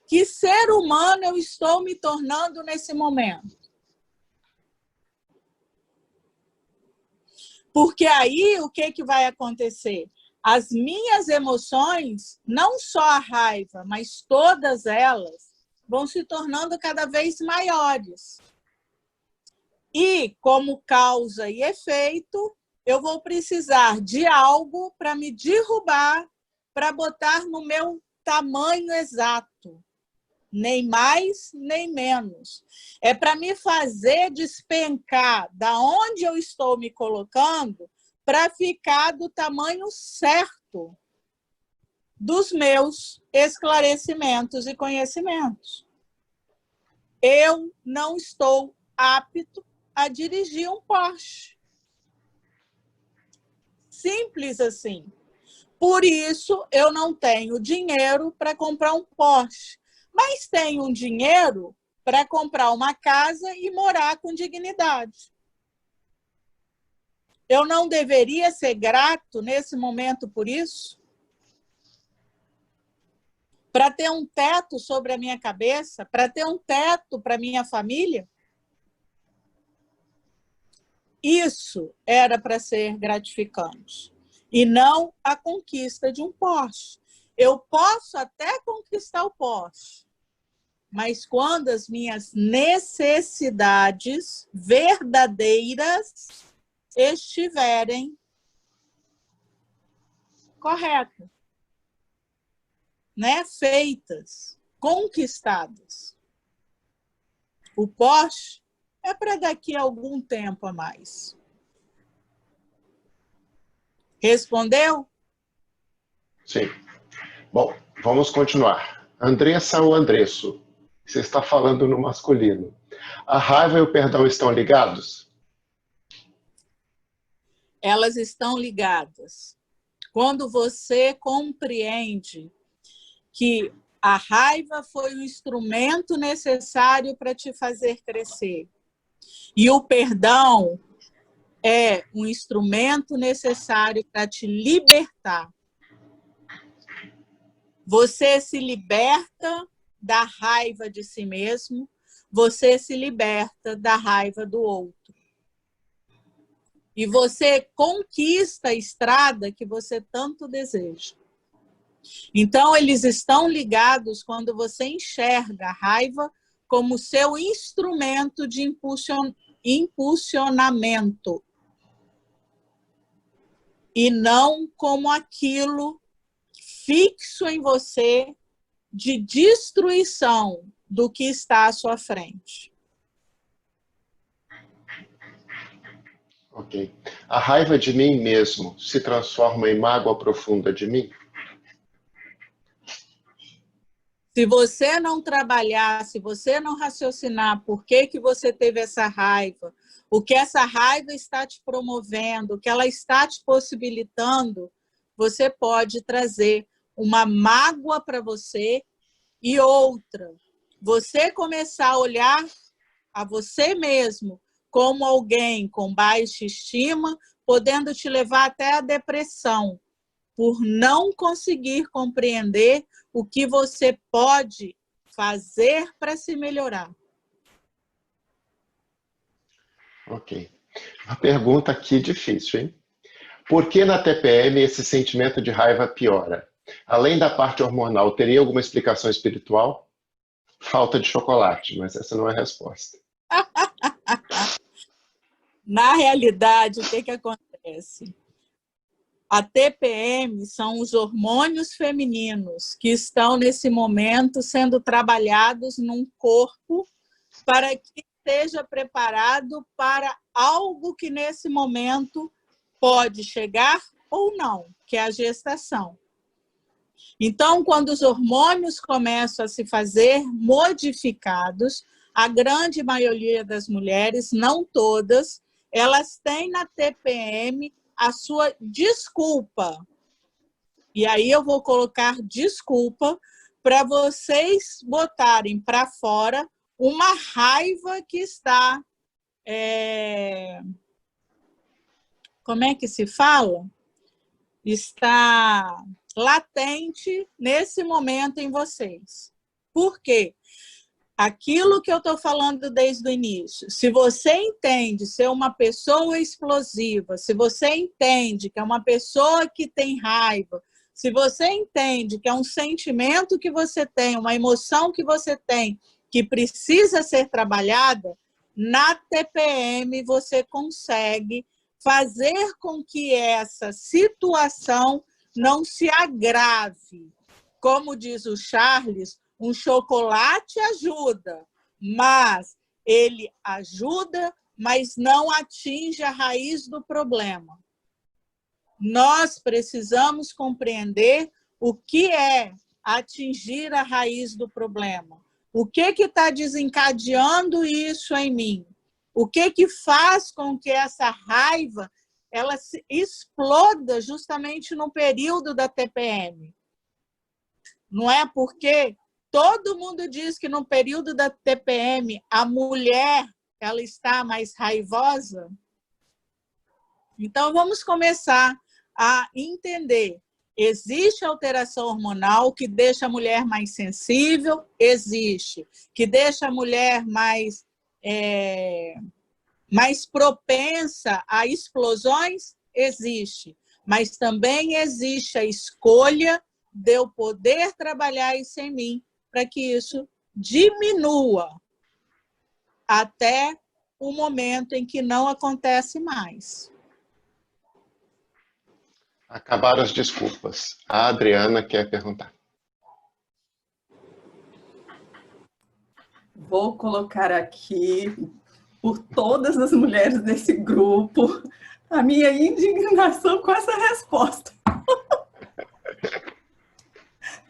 Que ser humano eu estou me tornando nesse momento? Porque aí o que vai acontecer? As minhas emoções, não só a raiva, mas todas elas, vão se tornando cada vez maiores. E, como causa e efeito, eu vou precisar de algo para me derrubar, para botar no meu tamanho exato. Nem mais, nem menos. É para me fazer despencar da onde eu estou me colocando para ficar do tamanho certo dos meus esclarecimentos e conhecimentos. Eu não estou apto a dirigir um Porsche. Simples assim. Por isso, eu não tenho dinheiro para comprar um Porsche. Mas tenho um dinheiro para comprar uma casa e morar com dignidade. Eu não deveria ser grato nesse momento por isso? Para ter um teto sobre a minha cabeça? Para ter um teto para minha família? Isso era para ser gratificante. E não a conquista de um Porsche. Eu posso até conquistar o Porsche, mas quando as minhas necessidades verdadeiras estiverem corretas, né? Feitas, conquistadas. O Porsche é para daqui a algum tempo a mais. Respondeu? Sim. Bom, vamos continuar. Andressa ou Andresso? Você está falando no masculino. A raiva e o perdão estão ligados? Elas estão ligadas. Quando você compreende que a raiva foi o instrumento necessário para te fazer crescer e o perdão é um instrumento necessário para te libertar. Você se liberta da raiva de si mesmo, você se liberta da raiva do outro. E você conquista a estrada que você tanto deseja. Então, eles estão ligados quando você enxerga a raiva como seu instrumento de impulsionamento. E não como aquilo fixo em você de destruição do que está à sua frente. Ok. A raiva de mim mesmo se transforma em mágoa profunda de mim? Se você não trabalhar, se você não raciocinar por que você teve essa raiva, o que essa raiva está te promovendo, o que ela está te possibilitando, você pode trazer uma mágoa para você e outra. Você começar a olhar a você mesmo como alguém com baixa estima, podendo te levar até a depressão, por não conseguir compreender o que você pode fazer para se melhorar. Ok. Uma pergunta aqui difícil, hein? Por que na TPM esse sentimento de raiva piora? Além da parte hormonal, teria alguma explicação espiritual? Falta de chocolate, mas essa não é a resposta. Na realidade, o que acontece? A TPM são os hormônios femininos que estão, nesse momento, sendo trabalhados num corpo para que esteja preparado para algo que, nesse momento, pode chegar ou não, que é a gestação. Então, quando os hormônios começam a se fazer modificados, a grande maioria das mulheres, não todas, elas têm na TPM a sua desculpa. E aí eu vou colocar desculpa para vocês botarem para fora uma raiva que está... como é que se fala? Está latente nesse momento em vocês. Por quê? Aquilo que eu estou falando desde o início, se você entende ser uma pessoa explosiva, se você entende que é uma pessoa que tem raiva, se você entende que é um sentimento que você tem, uma emoção que você tem, que precisa ser trabalhada, na TPM você consegue fazer com que essa situação não se agrave. Como diz o Charles, um chocolate ajuda, mas ele ajuda, mas não atinge a raiz do problema. Nós precisamos compreender o que é atingir a raiz do problema. O que está desencadeando isso em mim? O que faz com que essa raiva ela se exploda justamente no período da TPM? Não é porque todo mundo diz que no período da TPM a mulher ela está mais raivosa? Então, vamos começar a entender. Existe alteração hormonal que deixa a mulher mais sensível? Existe. Que deixa a mulher mais propensa a explosões? Existe. Mas também existe a escolha de eu poder trabalhar isso em mim, para que isso diminua até o momento em que não acontece mais. Acabaram as desculpas. A Adriana quer perguntar. Vou colocar aqui, por todas as mulheres desse grupo, a minha indignação com essa resposta.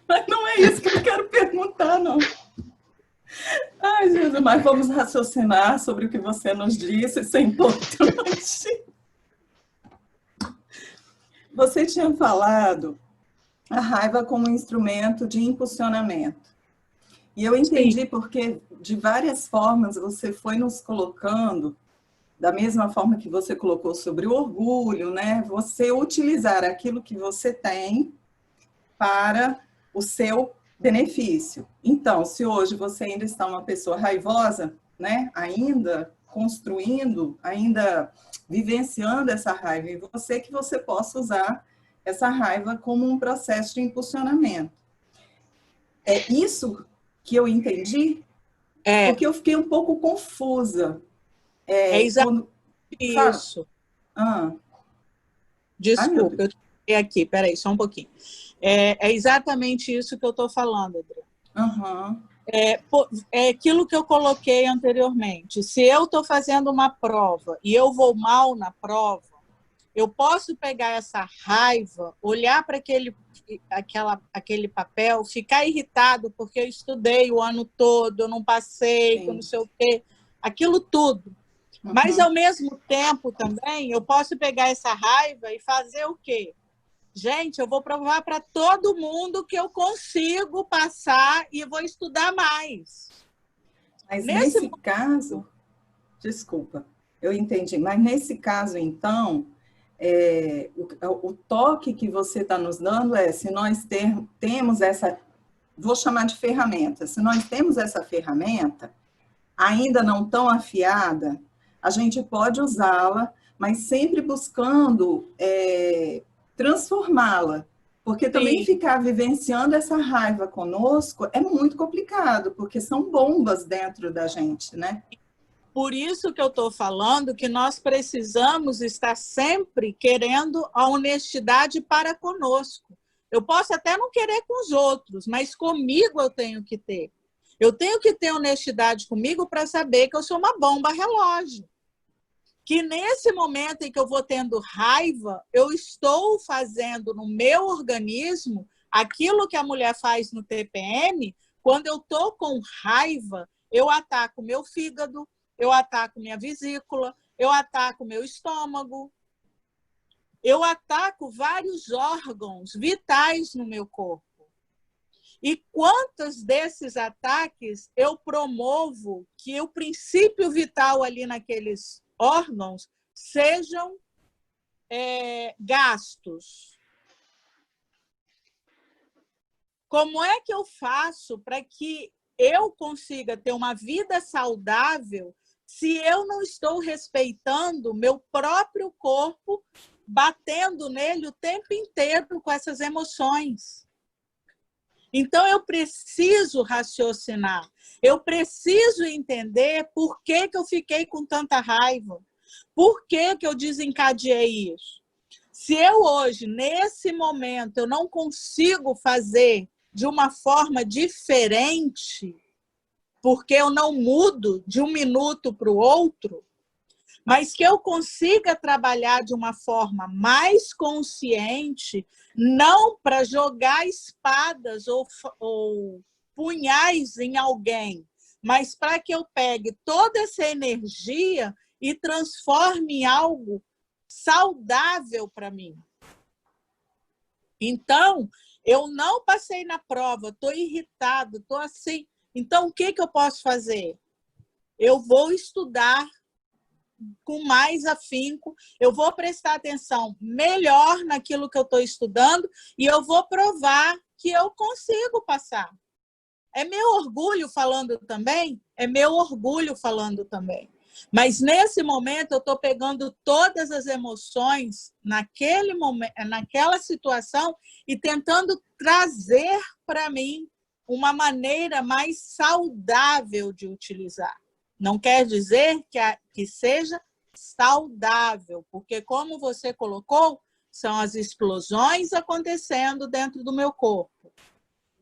Mas não é isso que eu quero perguntar, não. Ai, Jesus, mas vamos raciocinar sobre o que você nos disse, isso é importante. Você tinha falado a raiva como instrumento de impulsionamento. E eu entendi Sim. Porque, de várias formas, você foi nos colocando, da mesma forma que você colocou sobre o orgulho, né? Você utilizar aquilo que você tem para o seu benefício. Então, se hoje você ainda está uma pessoa raivosa, né? Ainda construindo, ainda vivenciando essa raiva em você, que você possa usar essa raiva como um processo de impulsionamento. É isso que eu entendi? Porque eu fiquei um pouco confusa. Exatamente isso. Desculpa, eu estou aqui, peraí, só um pouquinho. É exatamente isso que eu estou falando, Adriana. É aquilo que eu coloquei anteriormente. Se eu estou fazendo uma prova e eu vou mal na prova, eu posso pegar essa raiva, olhar para aquele papel, ficar irritado porque eu estudei o ano todo, eu não passei, que eu não sei o quê, aquilo tudo. Mas, ao mesmo tempo, também, eu posso pegar essa raiva e fazer o quê? Gente, eu vou provar para todo mundo que eu consigo passar e vou estudar mais. Mas nesse caso, Desculpa, eu entendi. Mas nesse caso, então, o toque que você está nos dando é, se nós temos essa, vou chamar de ferramenta, se nós temos essa ferramenta, ainda não tão afiada, a gente pode usá-la, mas sempre buscando transformá-la. Porque também Sim. ficar vivenciando essa raiva conosco é muito complicado, porque são bombas dentro da gente, né? Por isso que eu estou falando que nós precisamos estar sempre querendo a honestidade para conosco. Eu posso até não querer com os outros, mas comigo eu tenho que ter. Eu tenho que ter honestidade comigo para saber que eu sou uma bomba relógio. Que nesse momento em que eu vou tendo raiva, eu estou fazendo no meu organismo aquilo que a mulher faz no TPM. Quando eu estou com raiva, eu ataco meu fígado, eu ataco minha vesícula, eu ataco meu estômago, eu ataco vários órgãos vitais no meu corpo. E quantos desses ataques eu promovo que o princípio vital ali naqueles órgãos sejam gastos? Como é que eu faço para que eu consiga ter uma vida saudável se eu não estou respeitando meu próprio corpo, batendo nele o tempo inteiro com essas emoções? Então, eu preciso raciocinar, eu preciso entender por que eu fiquei com tanta raiva, por que eu desencadeei isso. Se eu hoje, nesse momento, eu não consigo fazer de uma forma diferente, porque eu não mudo de um minuto para o outro, mas que eu consiga trabalhar de uma forma mais consciente, não para jogar espadas ou punhais em alguém, mas para que eu pegue toda essa energia e transforme em algo saudável para mim. Então, eu não passei na prova, estou irritado, estou assim. Então, o que eu posso fazer? Eu vou estudar com mais afinco, eu vou prestar atenção melhor naquilo que eu estou estudando e eu vou provar que eu consigo passar. É meu orgulho falando também? É meu orgulho falando também. Mas nesse momento eu estou pegando todas as emoções naquele momento, naquela situação e tentando trazer para mim uma maneira mais saudável de utilizar. Não quer dizer que seja saudável, porque, como você colocou, são as explosões acontecendo dentro do meu corpo.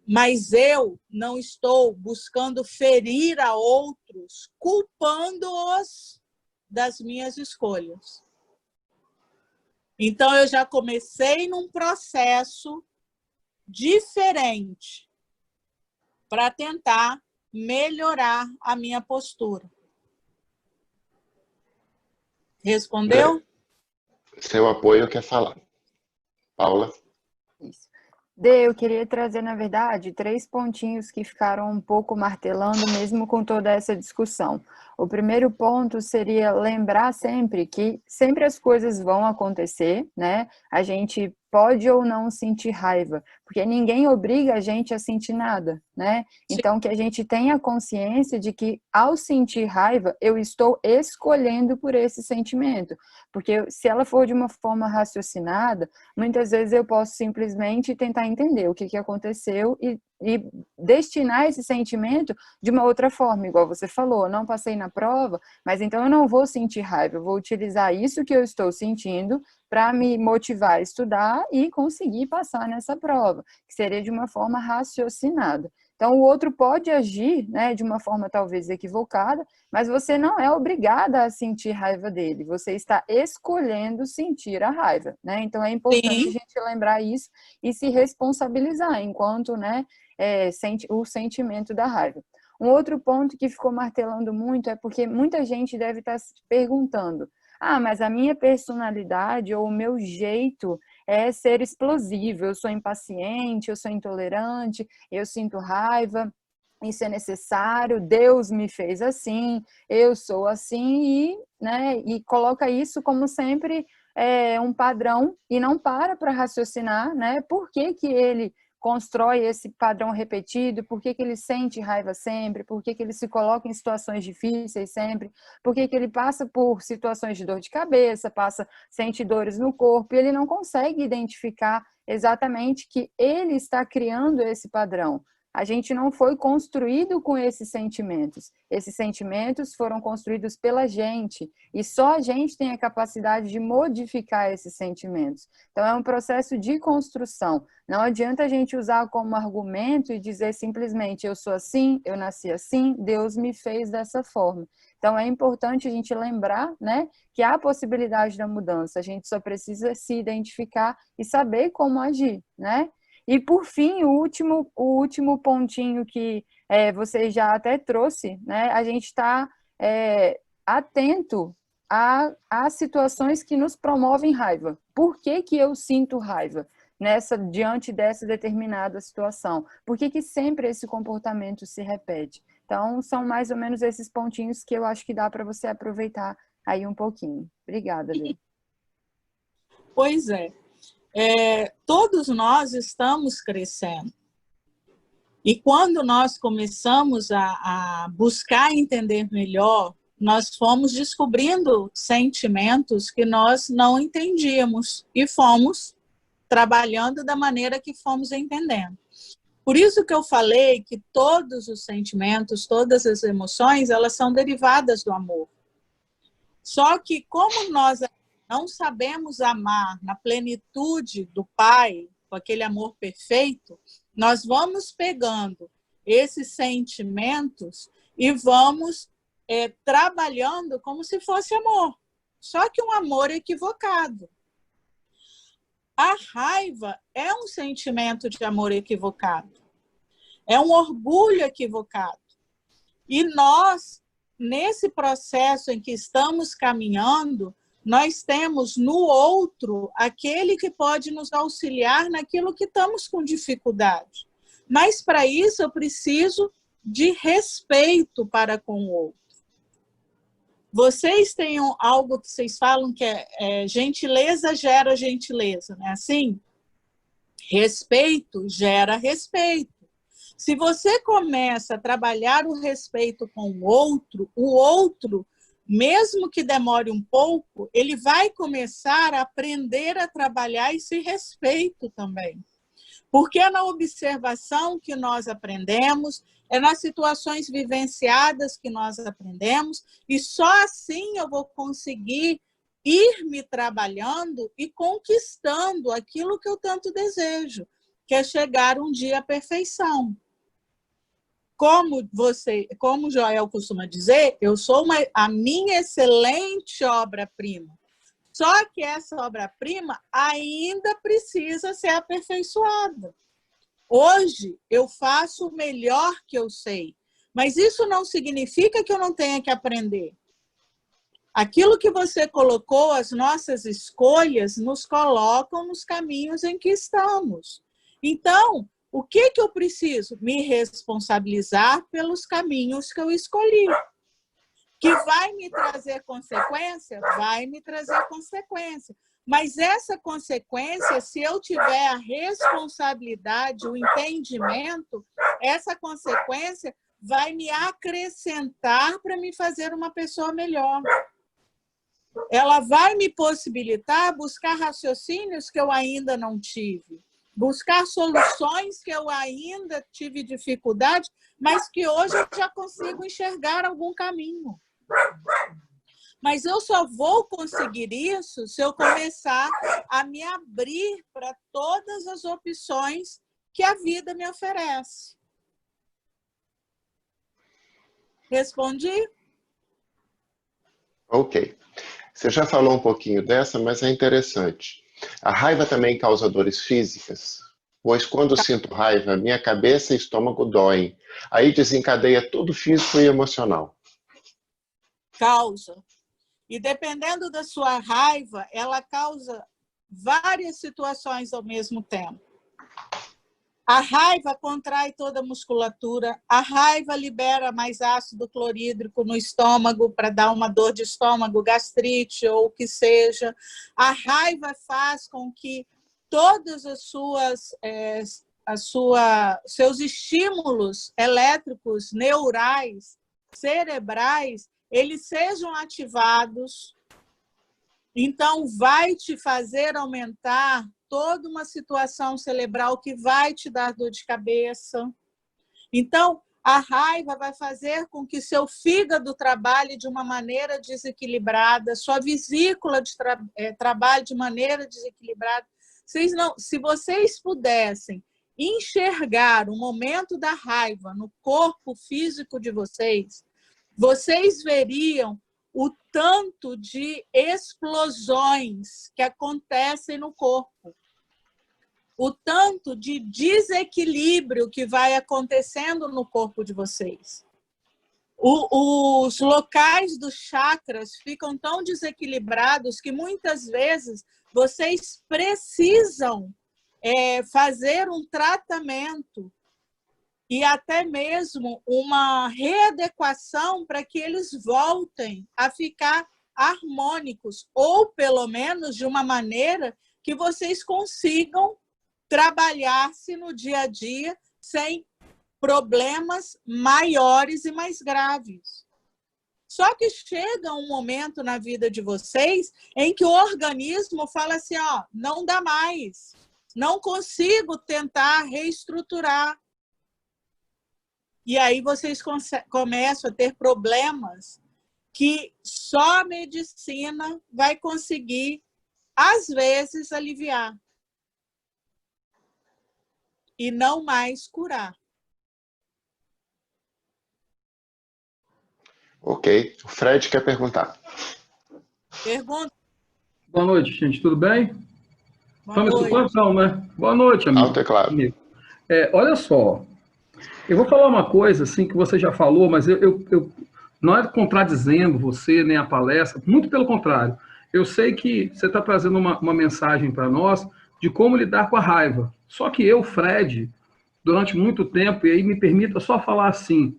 Mas eu não estou buscando ferir a outros, culpando-os das minhas escolhas. Então, eu já comecei num processo diferente para tentar melhorar a minha postura. Respondeu? Seu apoio quer falar. Paula? Isso. Dê, eu queria trazer, na verdade, 3 pontinhos que ficaram um pouco martelando, mesmo com toda essa discussão. O primeiro ponto seria lembrar sempre que sempre as coisas vão acontecer, né? A gente pode ou não sentir raiva, porque ninguém obriga a gente a sentir nada, né? Então, que a gente tenha consciência de que, ao sentir raiva, eu estou escolhendo por esse sentimento. Porque se ela for de uma forma raciocinada, muitas vezes eu posso simplesmente tentar entender o que aconteceu e destinar esse sentimento de uma outra forma, igual você falou, não passei na prova, mas então eu não vou sentir raiva, eu vou utilizar isso que eu estou sentindo para me motivar a estudar e conseguir passar nessa prova, que seria de uma forma raciocinada. Então, o outro pode agir, né, de uma forma talvez equivocada, mas você não é obrigada a sentir raiva dele, você está escolhendo sentir a raiva, né? Então, é importante a gente lembrar isso e se responsabilizar enquanto, né, o sentimento da raiva. Um outro ponto que ficou martelando muito é porque muita gente deve estar se perguntando: ah, mas a minha personalidade ou o meu jeito é ser explosivo, eu sou impaciente, eu sou intolerante, eu sinto raiva. isso é necessário, Deus me fez assim, eu sou assim, e, né, e coloca isso como sempre um padrão e não para raciocinar, né, por que que ele constrói esse padrão repetido, por que que ele sente raiva sempre, por que que ele se coloca em situações difíceis sempre, por que que ele passa por situações de dor de cabeça, sente dores no corpo, e ele não consegue identificar exatamente que ele está criando esse padrão. A gente não foi construído com esses sentimentos. Esses sentimentos foram construídos pela gente. E só a gente tem a capacidade de modificar esses sentimentos. Então, é um processo de construção. Não adianta a gente usar como argumento e dizer simplesmente, eu sou assim, eu nasci assim, Deus me fez dessa forma. Então, é importante a gente lembrar, né, que há a possibilidade da mudança. A gente só precisa se identificar e saber como agir, né? E, por fim, o último pontinho que você já até trouxe, né? A gente está atento às situações que nos promovem raiva. Por que que eu sinto raiva diante dessa determinada situação? Por que que sempre esse comportamento se repete? Então, são mais ou menos esses pontinhos que eu acho que dá para você aproveitar aí um pouquinho. Obrigada, Lê. Pois é. Todos nós estamos crescendo. E quando nós começamos a buscar entender melhor, nós fomos descobrindo sentimentos que nós não entendíamos e fomos trabalhando da maneira que fomos entendendo. Por isso que eu falei que todos os sentimentos, todas as emoções, elas são derivadas do amor. Só que como nós não sabemos amar na plenitude do Pai, com aquele amor perfeito, nós vamos pegando esses sentimentos e vamos trabalhando como se fosse amor. Só que um amor equivocado. A raiva é um sentimento de amor equivocado. É um orgulho equivocado. E nós, nesse processo em que estamos caminhando, nós temos no outro aquele que pode nos auxiliar naquilo que estamos com dificuldade. Mas, para isso, eu preciso de respeito para com o outro. Vocês têm algo que vocês falam que gentileza gera gentileza, não é assim? Respeito gera respeito. Se você começa a trabalhar o respeito com o outro, mesmo que demore um pouco, ele vai começar a aprender a trabalhar esse respeito também. Porque é na observação que nós aprendemos, é nas situações vivenciadas que nós aprendemos, e só assim eu vou conseguir ir me trabalhando e conquistando aquilo que eu tanto desejo, que é chegar um dia à perfeição. Como o Joel costuma dizer, eu sou a minha excelente obra-prima. Só que essa obra-prima ainda precisa ser aperfeiçoada. Hoje eu faço o melhor que eu sei, mas isso não significa que eu não tenha que aprender. Aquilo que você colocou, as nossas escolhas, nos colocam nos caminhos em que estamos. Então, o que eu preciso? Me responsabilizar pelos caminhos que eu escolhi. Que vai me trazer consequência? Vai me trazer consequência. Mas essa consequência, se eu tiver a responsabilidade, o entendimento, essa consequência vai me acrescentar para me fazer uma pessoa melhor. Ela vai me possibilitar buscar raciocínios que eu ainda não tive. Buscar soluções que eu ainda tive dificuldade, mas que hoje eu já consigo enxergar algum caminho. Mas eu só vou conseguir isso se eu começar a me abrir para todas as opções que a vida me oferece. Respondi? Ok. Você já falou um pouquinho dessa, mas é interessante. A raiva também causa dores físicas, pois quando sinto raiva, minha cabeça e estômago doem. Aí desencadeia tudo físico e emocional. Causa. E dependendo da sua raiva, ela causa várias situações ao mesmo tempo. A raiva contrai toda a musculatura, a raiva libera mais ácido clorídrico no estômago para dar uma dor de estômago, gastrite ou o que seja. A raiva faz com que todos seus estímulos elétricos, neurais, cerebrais, eles sejam ativados. Então, vai te fazer aumentar toda uma situação cerebral que vai te dar dor de cabeça. Então, a raiva vai fazer com que seu fígado trabalhe de uma maneira desequilibrada, sua vesícula trabalhe de maneira desequilibrada. Se vocês pudessem enxergar o momento da raiva no corpo físico de vocês, vocês veriam o tanto de explosões que acontecem no corpo, o tanto de desequilíbrio que vai acontecendo no corpo de vocês. Os locais dos chakras ficam tão desequilibrados que muitas vezes vocês precisam fazer um tratamento e até mesmo uma readequação para que eles voltem a ficar harmônicos, ou pelo menos de uma maneira que vocês consigam trabalhar-se no dia a dia sem problemas maiores e mais graves. Só que chega um momento na vida de vocês em que o organismo fala assim, ó, não dá mais, não consigo tentar reestruturar. E aí vocês começam a ter problemas que só a medicina vai conseguir, às vezes, aliviar. E não mais curar. Ok. O Fred quer perguntar. Pergunta. Boa noite, gente. Tudo bem? Boa noite. Né? Boa noite, amigo. Alto e claro. Olha só. Eu vou falar uma coisa, assim, que você já falou, mas eu não é contradizendo você, nem a palestra, muito pelo contrário. Eu sei que você está trazendo uma mensagem para nós de como lidar com a raiva. Só que eu, Fred, durante muito tempo, e aí me permita só falar assim,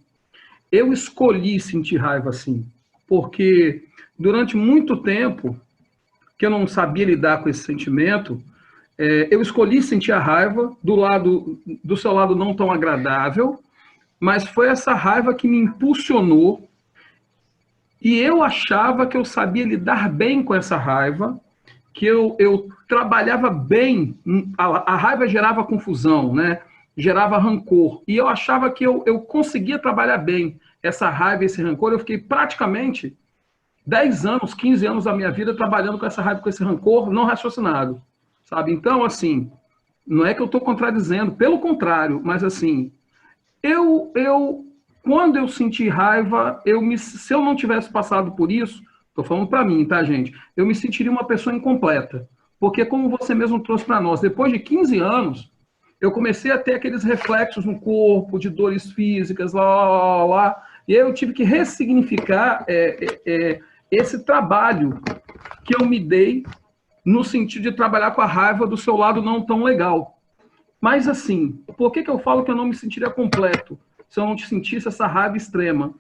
eu escolhi sentir raiva assim, porque durante muito tempo que eu não sabia lidar com esse sentimento, eu escolhi sentir a raiva do seu lado não tão agradável, mas foi essa raiva que me impulsionou e eu achava que eu sabia lidar bem com essa raiva, que eu trabalhava bem, a raiva gerava confusão, né? Gerava rancor, e eu achava que eu conseguia trabalhar bem essa raiva, esse rancor. Eu fiquei praticamente 10 anos, 15 anos da minha vida trabalhando com essa raiva, com esse rancor não raciocinado, sabe? Então, assim, não é que eu estou contradizendo, pelo contrário, mas assim, quando eu senti raiva, se eu não tivesse passado por isso, estou falando para mim, tá, gente? Eu me sentiria uma pessoa incompleta, porque como você mesmo trouxe para nós, depois de 15 anos, eu comecei a ter aqueles reflexos no corpo, de dores físicas, e aí eu tive que ressignificar esse trabalho que eu me dei no sentido de trabalhar com a raiva do seu lado não tão legal. Mas assim, por que eu falo que eu não me sentiria completo se eu não te sentisse essa raiva extrema?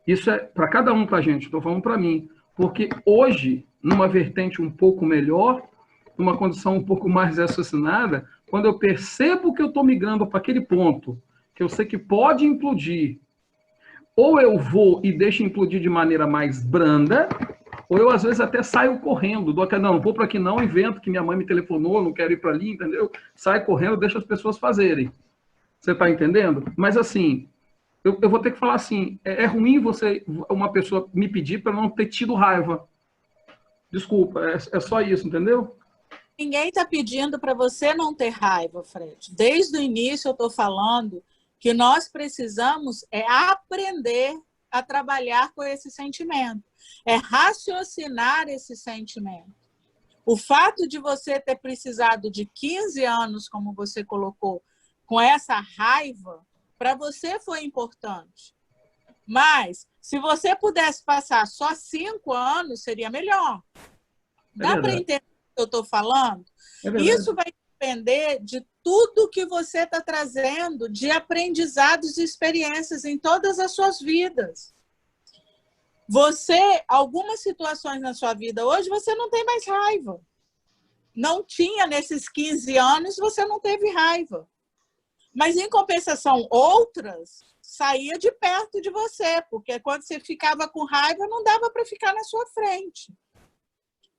Isso é para cada um, tá, gente? Estou falando para mim. Porque hoje, numa vertente um pouco melhor, numa condição um pouco mais raciocinada, quando eu percebo que eu estou migrando para aquele ponto, que eu sei que pode implodir, ou eu vou e deixo implodir de maneira mais branda, ou eu às vezes até saio correndo, não vou para aqui não, invento que minha mãe me telefonou, não quero ir para ali, entendeu? Saio correndo, deixo as pessoas fazerem. Você está entendendo? Mas assim, eu vou ter que falar assim, é ruim uma pessoa me pedir para não ter tido raiva. Desculpa, é só isso, entendeu? Ninguém está pedindo para você não ter raiva, Fred. Desde o início eu estou falando que nós precisamos aprender a trabalhar com esse sentimento. Raciocinar esse sentimento. O fato de você ter precisado de 15 anos, como você colocou, com essa raiva, para você foi importante. Mas, se você pudesse passar só 5 anos, seria melhor. Dá para entender o que eu estou falando? Isso vai depender de tudo que você está trazendo de aprendizados e experiências em todas as suas vidas. Algumas situações na sua vida hoje, você não tem mais raiva. Não tinha nesses 15 anos, você não teve raiva. Mas, em compensação, outras saía de perto de você, porque quando você ficava com raiva, não dava para ficar na sua frente.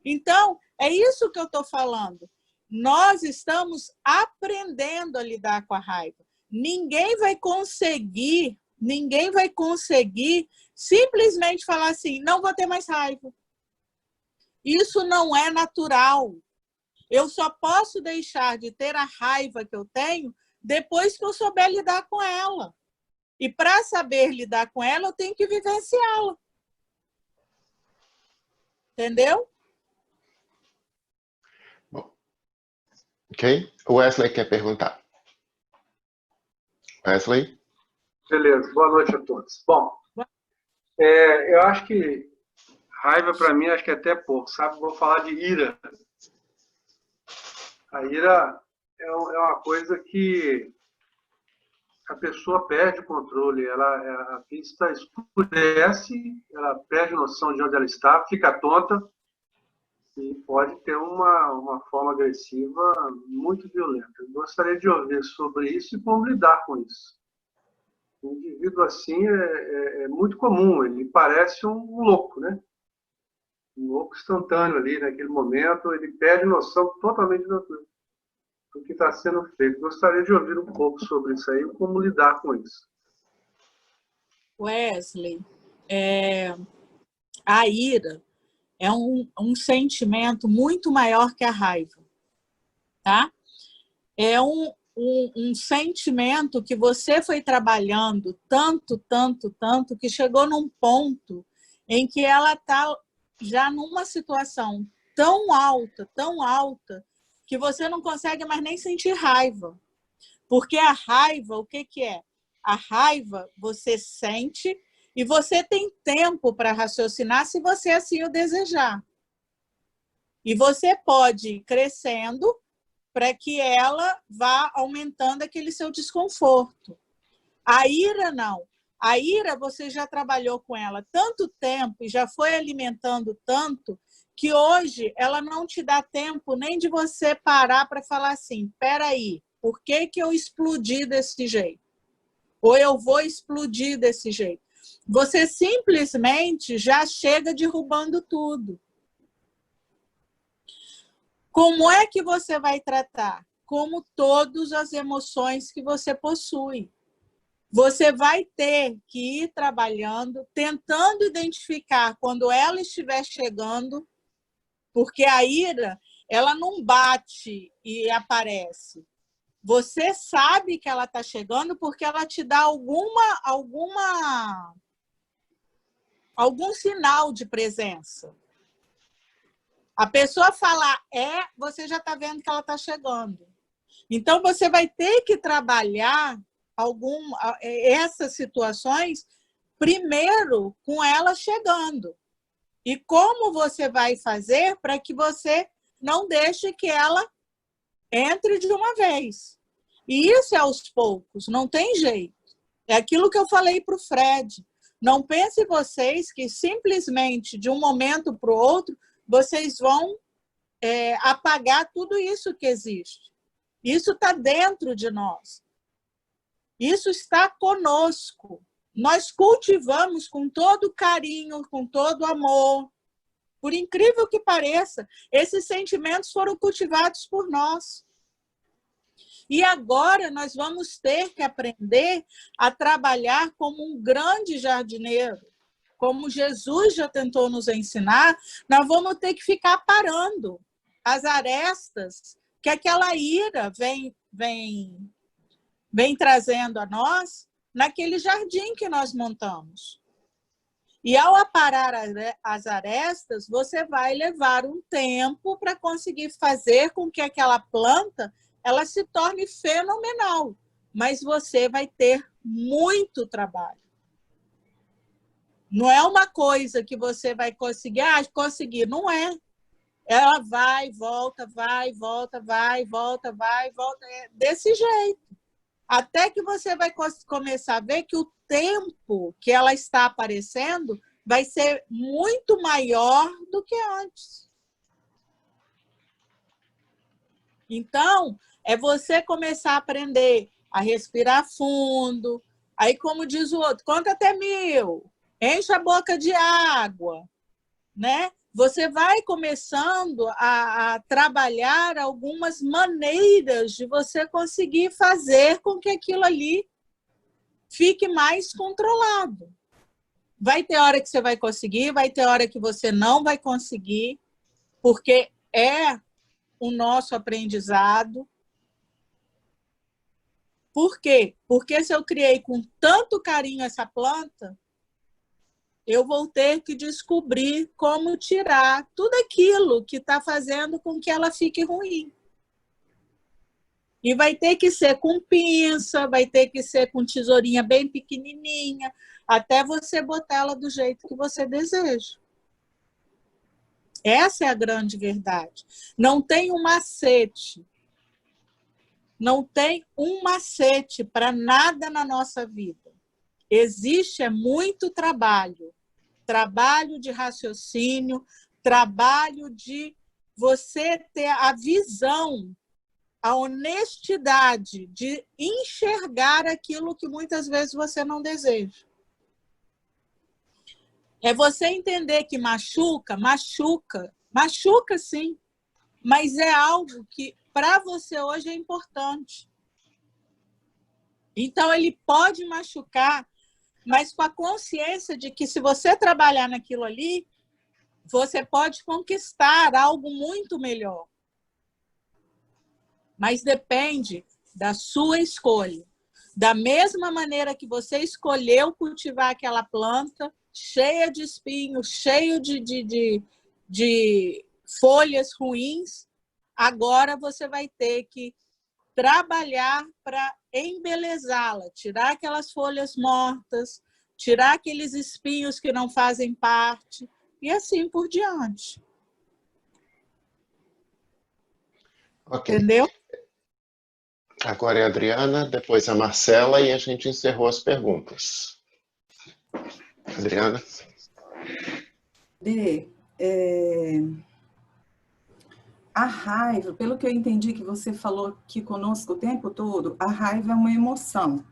Então, é isso que eu estou falando. Nós estamos aprendendo a lidar com a raiva. Ninguém vai conseguir simplesmente falar assim, não vou ter mais raiva. Isso não é natural. Eu só posso deixar de ter a raiva que eu tenho depois que eu souber lidar com ela. E para saber lidar com ela, eu tenho que vivenciá-la. Entendeu? Bom, ok. O Wesley quer perguntar. Wesley? Beleza, boa noite a todos. Bom, eu acho que raiva para mim acho que é até pouco, sabe? Vou falar de ira. A ira é uma coisa que a pessoa perde o controle, a pista escurece, ela perde noção de onde ela está, fica tonta e pode ter uma forma agressiva muito violenta. Eu gostaria de ouvir sobre isso e como lidar com isso. Um indivíduo assim é muito comum, ele parece um louco, né? Um louco instantâneo ali, naquele momento, ele perde noção totalmente do que está sendo feito. Gostaria de ouvir um pouco sobre isso aí, como lidar com isso. Wesley, a ira é um sentimento muito maior que a raiva, tá? É um sentimento que você foi trabalhando tanto, que chegou num ponto em que ela está já numa situação tão alta, que você não consegue mais nem sentir raiva. Porque a raiva, o que é? A raiva você sente e você tem tempo para raciocinar se você assim o desejar. E você pode ir crescendo para que ela vá aumentando aquele seu desconforto. A ira, não. A ira, você já trabalhou com ela tanto tempo e já foi alimentando tanto que hoje ela não te dá tempo nem de você parar para falar assim, espera aí, por que eu explodi desse jeito? Ou eu vou explodir desse jeito? Você simplesmente já chega derrubando tudo. Como é que você vai tratar? Como todas as emoções que você possui. Você vai ter que ir trabalhando, tentando identificar quando ela estiver chegando, porque a ira, ela não bate e aparece. Você sabe que ela está chegando porque ela te dá algum sinal de presença. A pessoa falar você já está vendo que ela está chegando. Então, você vai ter que trabalhar essas situações primeiro com ela chegando. E como você vai fazer para que você não deixe que ela entre de uma vez. E isso é aos poucos, não tem jeito. É aquilo que eu falei para o Fred. Não pense vocês que simplesmente de um momento para o outro vocês vão apagar tudo isso que existe. Isso está dentro de nós. Isso está conosco. Nós cultivamos com todo carinho, com todo amor. Por incrível que pareça, esses sentimentos foram cultivados por nós. E agora nós vamos ter que aprender a trabalhar como um grande jardineiro. Como Jesus já tentou nos ensinar, nós vamos ter que ficar parando as arestas que aquela ira vem trazendo a nós naquele jardim que nós montamos. E ao aparar as arestas, você vai levar um tempo para conseguir fazer com que aquela planta ela se torne fenomenal, mas você vai ter muito trabalho. Não é uma coisa que você vai conseguir, conseguir, não é. Ela vai, volta, vai, volta, vai, volta, vai, volta. É desse jeito. Até que você vai começar a ver que o tempo que ela está aparecendo vai ser muito maior do que antes. Então, é você começar a aprender a respirar fundo. Aí, como diz o outro, conta até 1000, enche a boca de água, né? Você vai começando a trabalhar algumas maneiras de você conseguir fazer com que aquilo ali fique mais controlado. Vai ter hora que você vai conseguir, vai ter hora que você não vai conseguir, porque é o nosso aprendizado. Por quê? Porque se eu criei com tanto carinho essa planta, eu vou ter que descobrir como tirar tudo aquilo que está fazendo com que ela fique ruim. E vai ter que ser com pinça, vai ter que ser com tesourinha bem pequenininha, até você botar ela do jeito que você deseja. Essa é a grande verdade. Não tem um macete. Não tem um macete para nada na nossa vida. Existe muito trabalho. Trabalho de raciocínio, trabalho de você ter a visão, a honestidade de enxergar aquilo que muitas vezes você não deseja. É você entender que machuca, machuca. Machuca, sim. Mas é algo que, para você hoje, é importante. Então, ele pode machucar, mas com a consciência de que, se você trabalhar naquilo ali, você pode conquistar algo muito melhor. Mas depende da sua escolha. Da mesma maneira que você escolheu cultivar aquela planta, cheia de espinhos, cheio de folhas ruins, agora você vai ter que trabalhar para embelezá-la, tirar aquelas folhas mortas, tirar aqueles espinhos que não fazem parte, e assim por diante. Ok. Entendeu? Agora é a Adriana, depois a Marcela e a gente encerrou as perguntas. Adriana? A raiva, pelo que eu entendi que você falou aqui conosco o tempo todo, a raiva é uma emoção.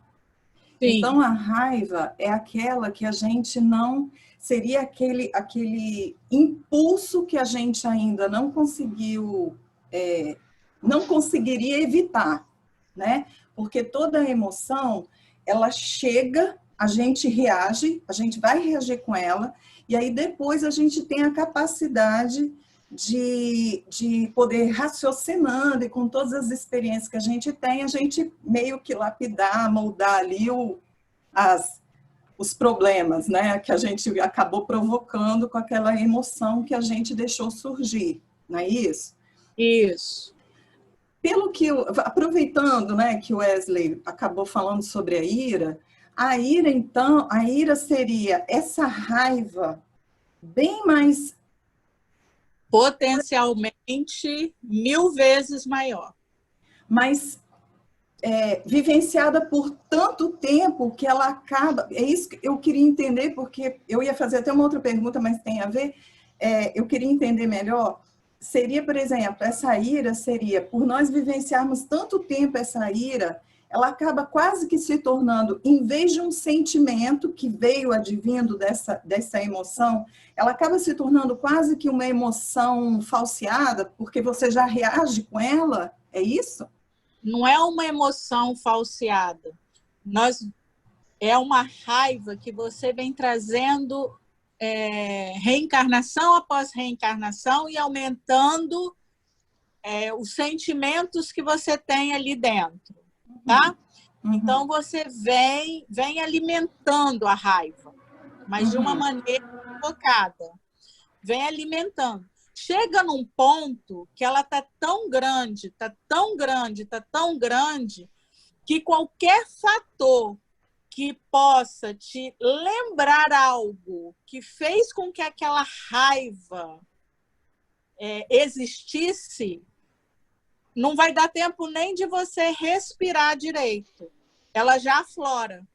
Sim. Então, a raiva é aquela que a gente não... Seria aquele impulso que a gente ainda não conseguiu... não conseguiria evitar, né? Porque toda emoção, ela chega, a gente reage, a gente vai reagir com ela, e aí depois a gente tem a capacidade de poder raciocinando, e com todas as experiências que a gente tem, a gente meio que lapidar, moldar ali os problemas, né, que a gente acabou provocando com aquela emoção que a gente deixou surgir, não é isso? Isso. Pelo que aproveitando, né, que o Wesley acabou falando sobre a ira, então, a ira seria essa raiva bem mais... Potencialmente 1000 vezes maior. Mas vivenciada por tanto tempo que ela acaba... É isso que eu queria entender, porque eu ia fazer até uma outra pergunta, mas tem a ver. Eu queria entender melhor. Seria, por exemplo, essa ira seria, por nós vivenciarmos tanto tempo essa ira, ela acaba quase que se tornando, em vez de um sentimento que veio advindo dessa emoção, ela acaba se tornando quase que uma emoção falseada, porque você já reage com ela, é isso? Não é uma emoção falseada. É uma raiva que você vem trazendo reencarnação após reencarnação e aumentando os sentimentos que você tem ali dentro. Tá? Uhum. Então, você vem alimentando a raiva, mas de uma maneira focada. Vem alimentando. Chega num ponto que ela está tão grande, está tão grande, está tão grande, que qualquer fator que possa te lembrar algo que fez com que aquela raiva existisse, não vai dar tempo nem de você respirar direito. Ela já aflora.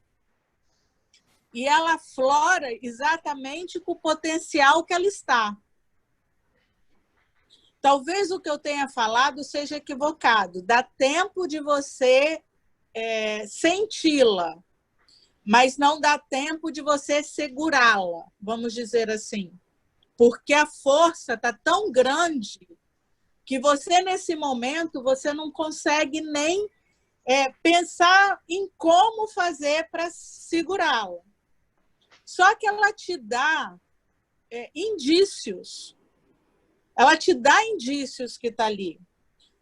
E ela aflora exatamente com o potencial que ela está. Talvez o que eu tenha falado seja equivocado. Dá tempo de você senti-la, mas não dá tempo de você segurá-la, vamos dizer assim. Porque a força está tão grande que você, nesse momento, você não consegue nem pensar em como fazer para segurá-la. Só que ela te dá indícios. Ela te dá indícios que está ali.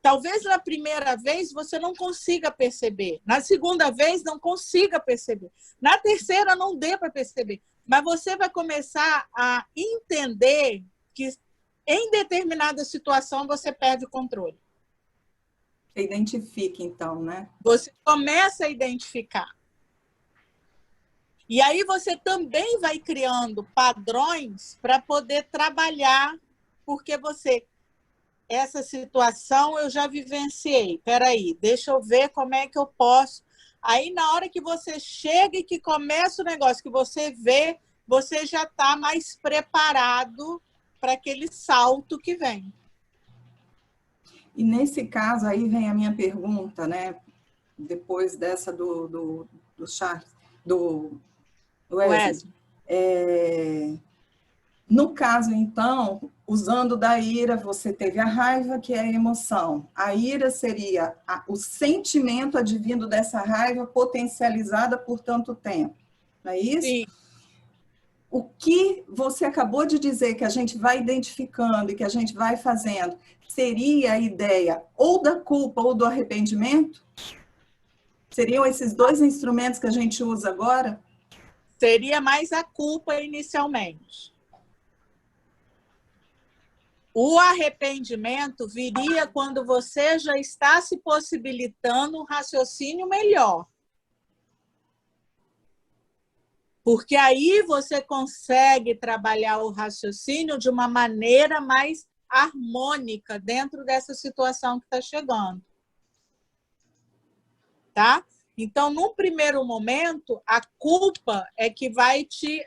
Talvez na primeira vez você não consiga perceber. Na segunda vez não consiga perceber. Na terceira não dê para perceber. Mas você vai começar a entender que em determinada situação você perde o controle. Você identifica, então, né? Você começa a identificar. E aí você também vai criando padrões para poder trabalhar, porque essa situação eu já vivenciei. Espera aí, deixa eu ver como é que eu posso. Aí, na hora que você chega e que começa o negócio, que você vê, você já está mais preparado para aquele salto que vem. E nesse caso, aí vem a minha pergunta, né? Depois dessa do Charles, do Wesley. No caso, então, usando da ira, você teve a raiva, que é a emoção. A ira seria o sentimento advindo dessa raiva potencializada por tanto tempo. Não é isso? Sim. O que você acabou de dizer, que a gente vai identificando e que a gente vai fazendo, seria a ideia ou da culpa ou do arrependimento? Seriam esses dois instrumentos que a gente usa agora? Seria mais a culpa inicialmente. O arrependimento viria quando você já está se possibilitando um raciocínio melhor. Porque aí você consegue trabalhar o raciocínio de uma maneira mais harmônica dentro dessa situação que está chegando. Tá? Então, num primeiro momento, a culpa é que vai te,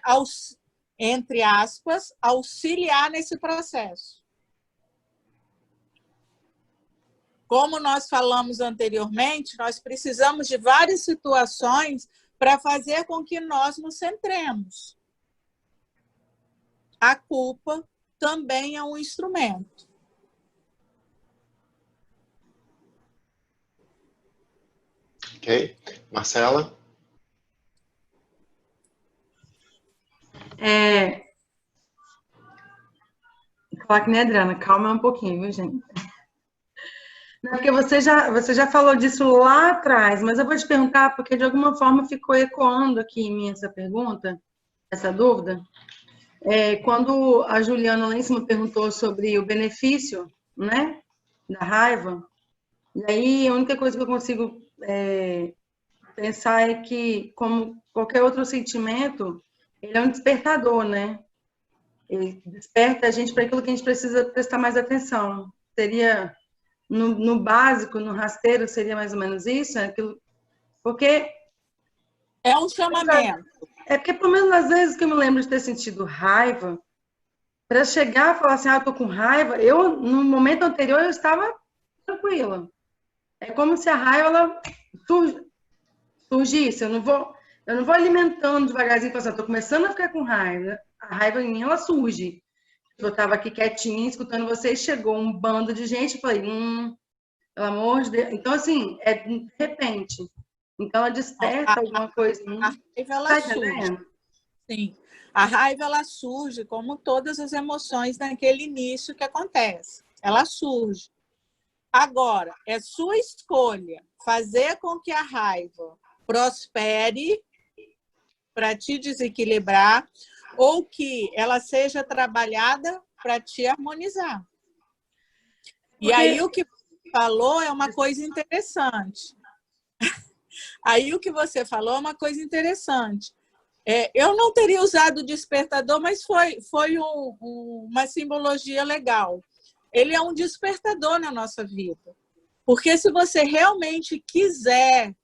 entre aspas, auxiliar nesse processo. Como nós falamos anteriormente, nós precisamos de várias situações para fazer com que nós nos centremos. A culpa também é um instrumento. Ok. Marcela? Falar que nem a Adriana, calma um pouquinho, viu, gente? Não, porque você já falou disso lá atrás, mas eu vou te perguntar, porque de alguma forma ficou ecoando aqui em mim essa pergunta, essa dúvida. Quando a Juliana lá em cima perguntou sobre o benefício, né, da raiva, e aí a única coisa que eu consigo pensar é que, como qualquer outro sentimento, ele é um despertador, né? Ele desperta a gente para aquilo que a gente precisa prestar mais atenção. Seria... No básico, no rasteiro, seria mais ou menos isso? Aquilo, porque... É um chamamento. Porque, pelo menos, às vezes que eu me lembro de ter sentido raiva, para chegar e falar assim, eu tô com raiva, no momento anterior, eu estava tranquila. É como se a raiva, ela surgisse. Eu não vou alimentando devagarzinho, falando assim, eu tô começando a ficar com raiva. A raiva em mim, ela surge. Eu estava aqui quietinha, escutando vocês, chegou um bando de gente, eu falei, pelo amor de Deus. Então, assim, de repente. Então, ela desperta alguma coisa. A raiva, ela surge. Sim. A raiva, ela surge como todas as emoções naquele início que acontece. Ela surge. Agora, é sua escolha fazer com que a raiva prospere para te desequilibrar, ou que ela seja trabalhada para te harmonizar. E aí o que você falou é uma coisa interessante. Eu não teria usado o despertador, mas foi uma simbologia legal. ele é um despertador na nossa vida. Porque se você realmente quiser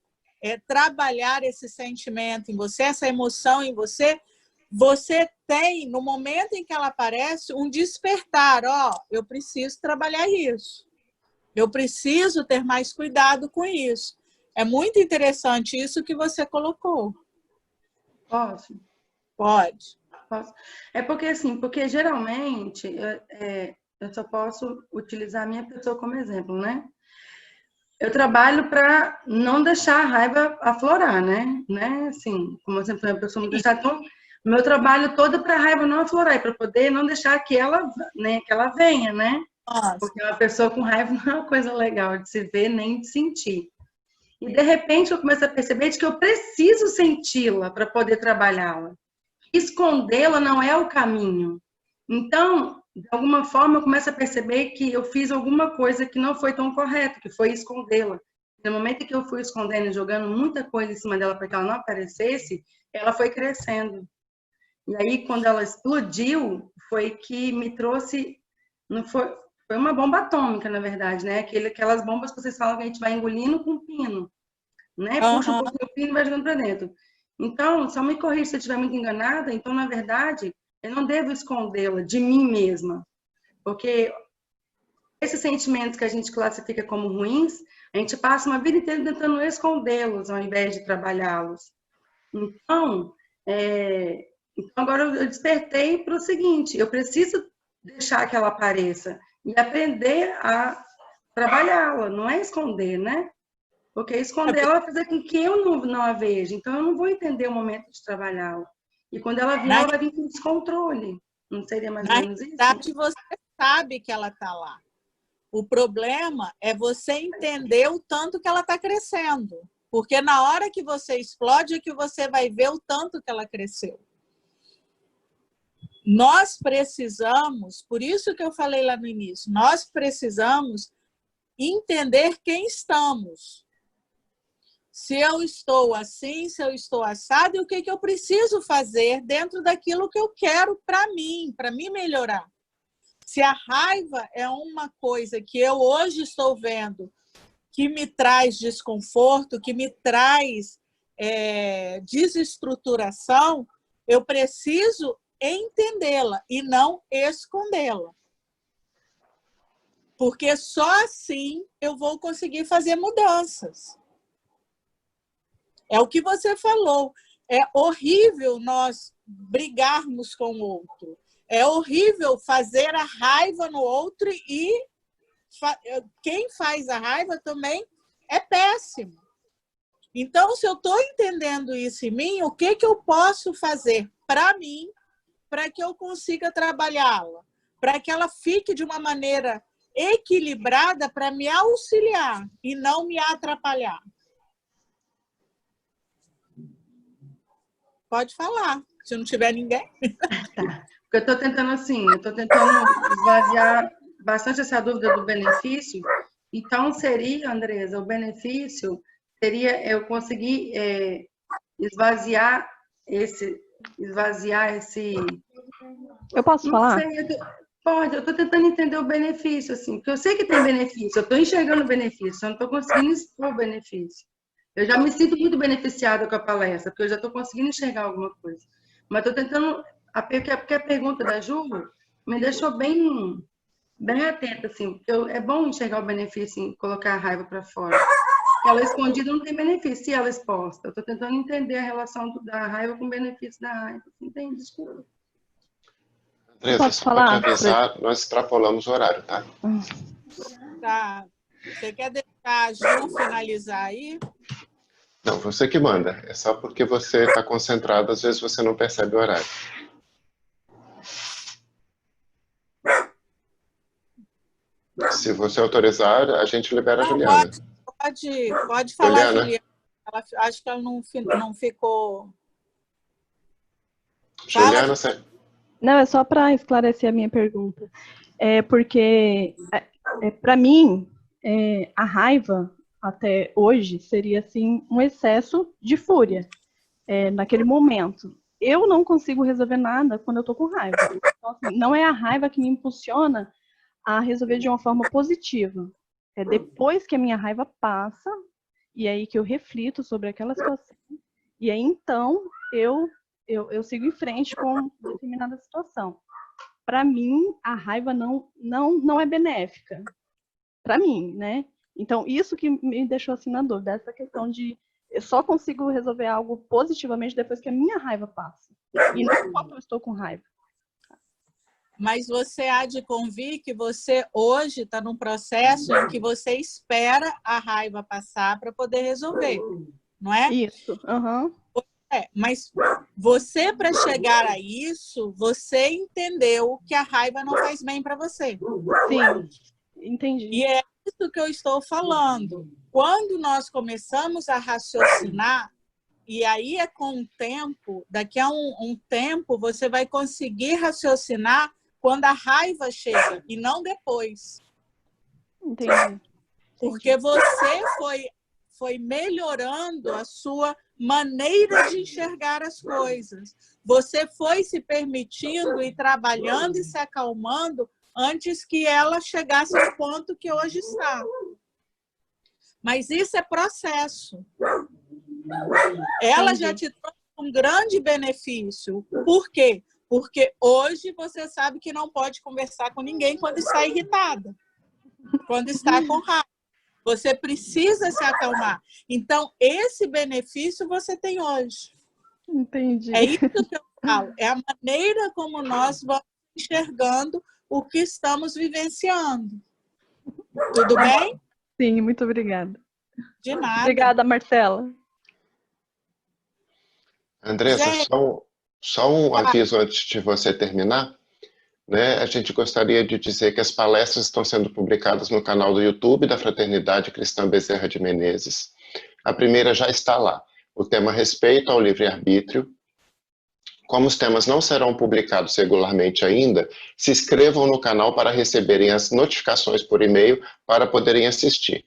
trabalhar esse sentimento em você, essa emoção em você, você tem, no momento em que ela aparece, um despertar. Ó, eu preciso trabalhar isso. Eu preciso ter mais cuidado com isso. É muito interessante isso que você colocou. Posso? Pode. Posso. É porque, assim, porque geralmente eu só posso utilizar a minha pessoa como exemplo, né? Eu trabalho para não deixar a raiva aflorar, né? Assim, como eu sempre fui uma pessoa não deixar, então, meu trabalho todo é para a raiva não aflorar, para poder não deixar que ela venha, né? Nossa. Porque uma pessoa com raiva não é uma coisa legal de se ver nem de sentir. E, de repente, eu começo a perceber que eu preciso senti-la para poder trabalhá-la. Escondê-la não é o caminho. Então, de alguma forma, eu começo a perceber que eu fiz alguma coisa que não foi tão correta, que foi escondê-la. No momento que eu fui escondendo e jogando muita coisa em cima dela para que ela não aparecesse, ela foi crescendo. E aí, quando ela explodiu, foi que me trouxe... Não foi uma bomba atômica, na verdade, né? Aquelas bombas que vocês falam que a gente vai engolindo com pino, né? Puxa um pouco do pino e vai jogando para dentro. Então, só me corrija se eu estiver muito enganada, então, na verdade, eu não devo escondê-la de mim mesma. Porque esses sentimentos que a gente classifica como ruins, a gente passa uma vida inteira tentando escondê-los ao invés de trabalhá-los. Então, agora eu despertei para o seguinte, eu preciso deixar que ela apareça e aprender a trabalhá-la, não é esconder, né? Porque esconder ela vai fazer com que eu não a veja. Então, eu não vou entender o momento de trabalhá-la. E quando ela vier, ela vai vir com descontrole. Não seria mais ou menos isso? Na verdade, você sabe que ela está lá. O problema é você entender o tanto que ela está crescendo. Porque na hora que você explode é que você vai ver o tanto que ela cresceu. Nós precisamos, por isso que eu falei lá no início, nós precisamos entender quem estamos. Se eu estou assim, se eu estou assado, e o que eu preciso fazer dentro daquilo que eu quero para mim melhorar. Se a raiva é uma coisa que eu hoje estou vendo que me traz desconforto, que me traz desestruturação, eu preciso entendê-la e não escondê-la. Porque só assim eu vou conseguir fazer mudanças. É o que você falou. É horrível nós brigarmos com o outro. É horrível fazer a raiva no outro e quem faz a raiva também é péssimo. Então, se eu estou entendendo isso em mim, o que eu posso fazer para mim para que eu consiga trabalhá-la? Para que ela fique de uma maneira equilibrada para me auxiliar e não me atrapalhar. Pode falar, se não tiver ninguém. Tá. Porque eu estou tentando esvaziar bastante essa dúvida do benefício. Então, seria, Andresa, o benefício seria eu conseguir esvaziar esse... Eu posso falar? Pode, eu estou tentando entender o benefício, assim, porque eu sei que tem benefício, eu estou enxergando o benefício, eu não estou conseguindo expor o benefício. Eu já me sinto muito beneficiada com a palestra, porque eu já estou conseguindo enxergar alguma coisa. Mas estou tentando, porque a pergunta da Ju me deixou bem atenta, assim, porque é bom enxergar o benefício em colocar a raiva para fora. Ela escondida não tem benefício, se ela exposta. Eu estou tentando entender a relação da raiva com o benefício da raiva. Entende? Desculpa. Andresa, só para te avisar, nós extrapolamos o horário, tá? Tá. Você quer deixar a Ju finalizar aí? Não, você que manda. É só porque você está concentrado, às vezes você não percebe o horário. Se você autorizar, a gente libera a Juliana. Pode falar, Juliana. Acho que ela não ficou... Juliana, você... Não, é só para esclarecer a minha pergunta. Porque, para mim, a raiva, até hoje, seria, assim, um excesso de fúria, naquele momento. Eu não consigo resolver nada quando eu estou com raiva. Então, assim, não é a raiva que me impulsiona a resolver de uma forma positiva. É depois que a minha raiva passa, e aí que eu reflito sobre aquela situação, e aí então eu sigo em frente com determinada situação. Para mim, a raiva não é benéfica. Para mim, né? Então, isso que me deixou assim na dúvida, essa questão de eu só consigo resolver algo positivamente depois que a minha raiva passa. E não enquanto eu estou com raiva. Mas você há de convir que você hoje está num processo em que você espera a raiva passar para poder resolver, não é? Isso, aham. Mas você, para chegar a isso, você entendeu que a raiva não faz bem para você. Sim, entendi. E é isso que eu estou falando. Quando nós começamos a raciocinar, e aí é com o tempo, daqui a um tempo, você vai conseguir raciocinar quando a raiva chega, e não depois. Entendi. Porque você foi melhorando a sua maneira de enxergar as coisas. Você foi se permitindo e trabalhando e se acalmando antes que ela chegasse ao ponto que hoje está. Mas isso é processo. Ela já te trouxe um grande benefício. Por quê? Porque hoje você sabe que não pode conversar com ninguém quando está irritada, quando está com raiva. Você precisa se acalmar. Então, esse benefício você tem hoje. Entendi. É isso que eu falo. É a maneira como nós vamos enxergando o que estamos vivenciando. Tudo bem? Sim, muito obrigada. De nada. Obrigada, Marcela. Andressa, só um aviso antes de você terminar, né? A gente gostaria de dizer que as palestras estão sendo publicadas no canal do YouTube da Fraternidade Cristã Bezerra de Menezes. A primeira já está lá. O tema Respeito ao Livre-Arbítrio. Como os temas não serão publicados regularmente ainda, se inscrevam no canal para receberem as notificações por e-mail para poderem assistir.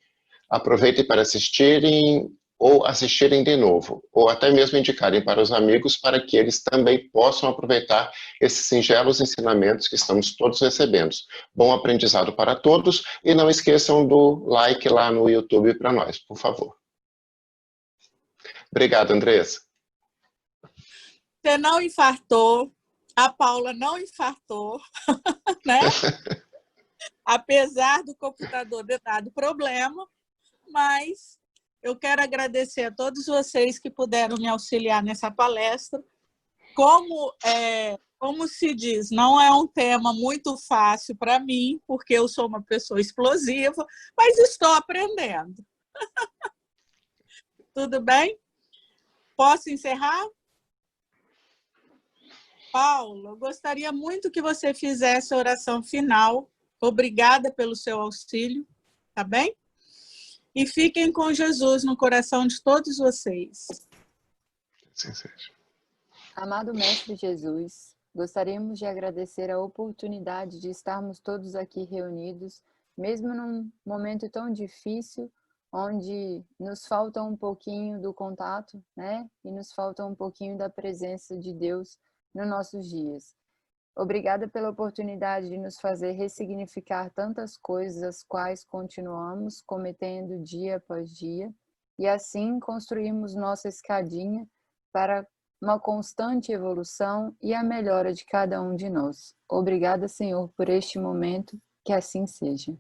Aproveitem para assistirem ou assistirem de novo, ou até mesmo indicarem para os amigos para que eles também possam aproveitar esses singelos ensinamentos que estamos todos recebendo. Bom aprendizado para todos e não esqueçam do like lá no YouTube para nós, por favor. Obrigado, Andressa. Você não infartou, a Paula não infartou, né? Apesar do computador ter dado problema, mas eu quero agradecer a todos vocês que puderam me auxiliar nessa palestra. Como se diz, não é um tema muito fácil para mim, porque eu sou uma pessoa explosiva, mas estou aprendendo. Tudo bem? Posso encerrar? Paulo, eu gostaria muito que você fizesse a oração final. Obrigada pelo seu auxílio, tá bem? E fiquem com Jesus no coração de todos vocês. Sim, seja. Amado Mestre Jesus, gostaríamos de agradecer a oportunidade de estarmos todos aqui reunidos, mesmo num momento tão difícil, onde nos falta um pouquinho do contato, né? E nos falta um pouquinho da presença de Deus nos nossos dias. Obrigada pela oportunidade de nos fazer ressignificar tantas coisas as quais continuamos cometendo dia após dia e assim construirmos nossa escadinha para uma constante evolução e a melhora de cada um de nós. Obrigada, Senhor, por este momento, que assim seja.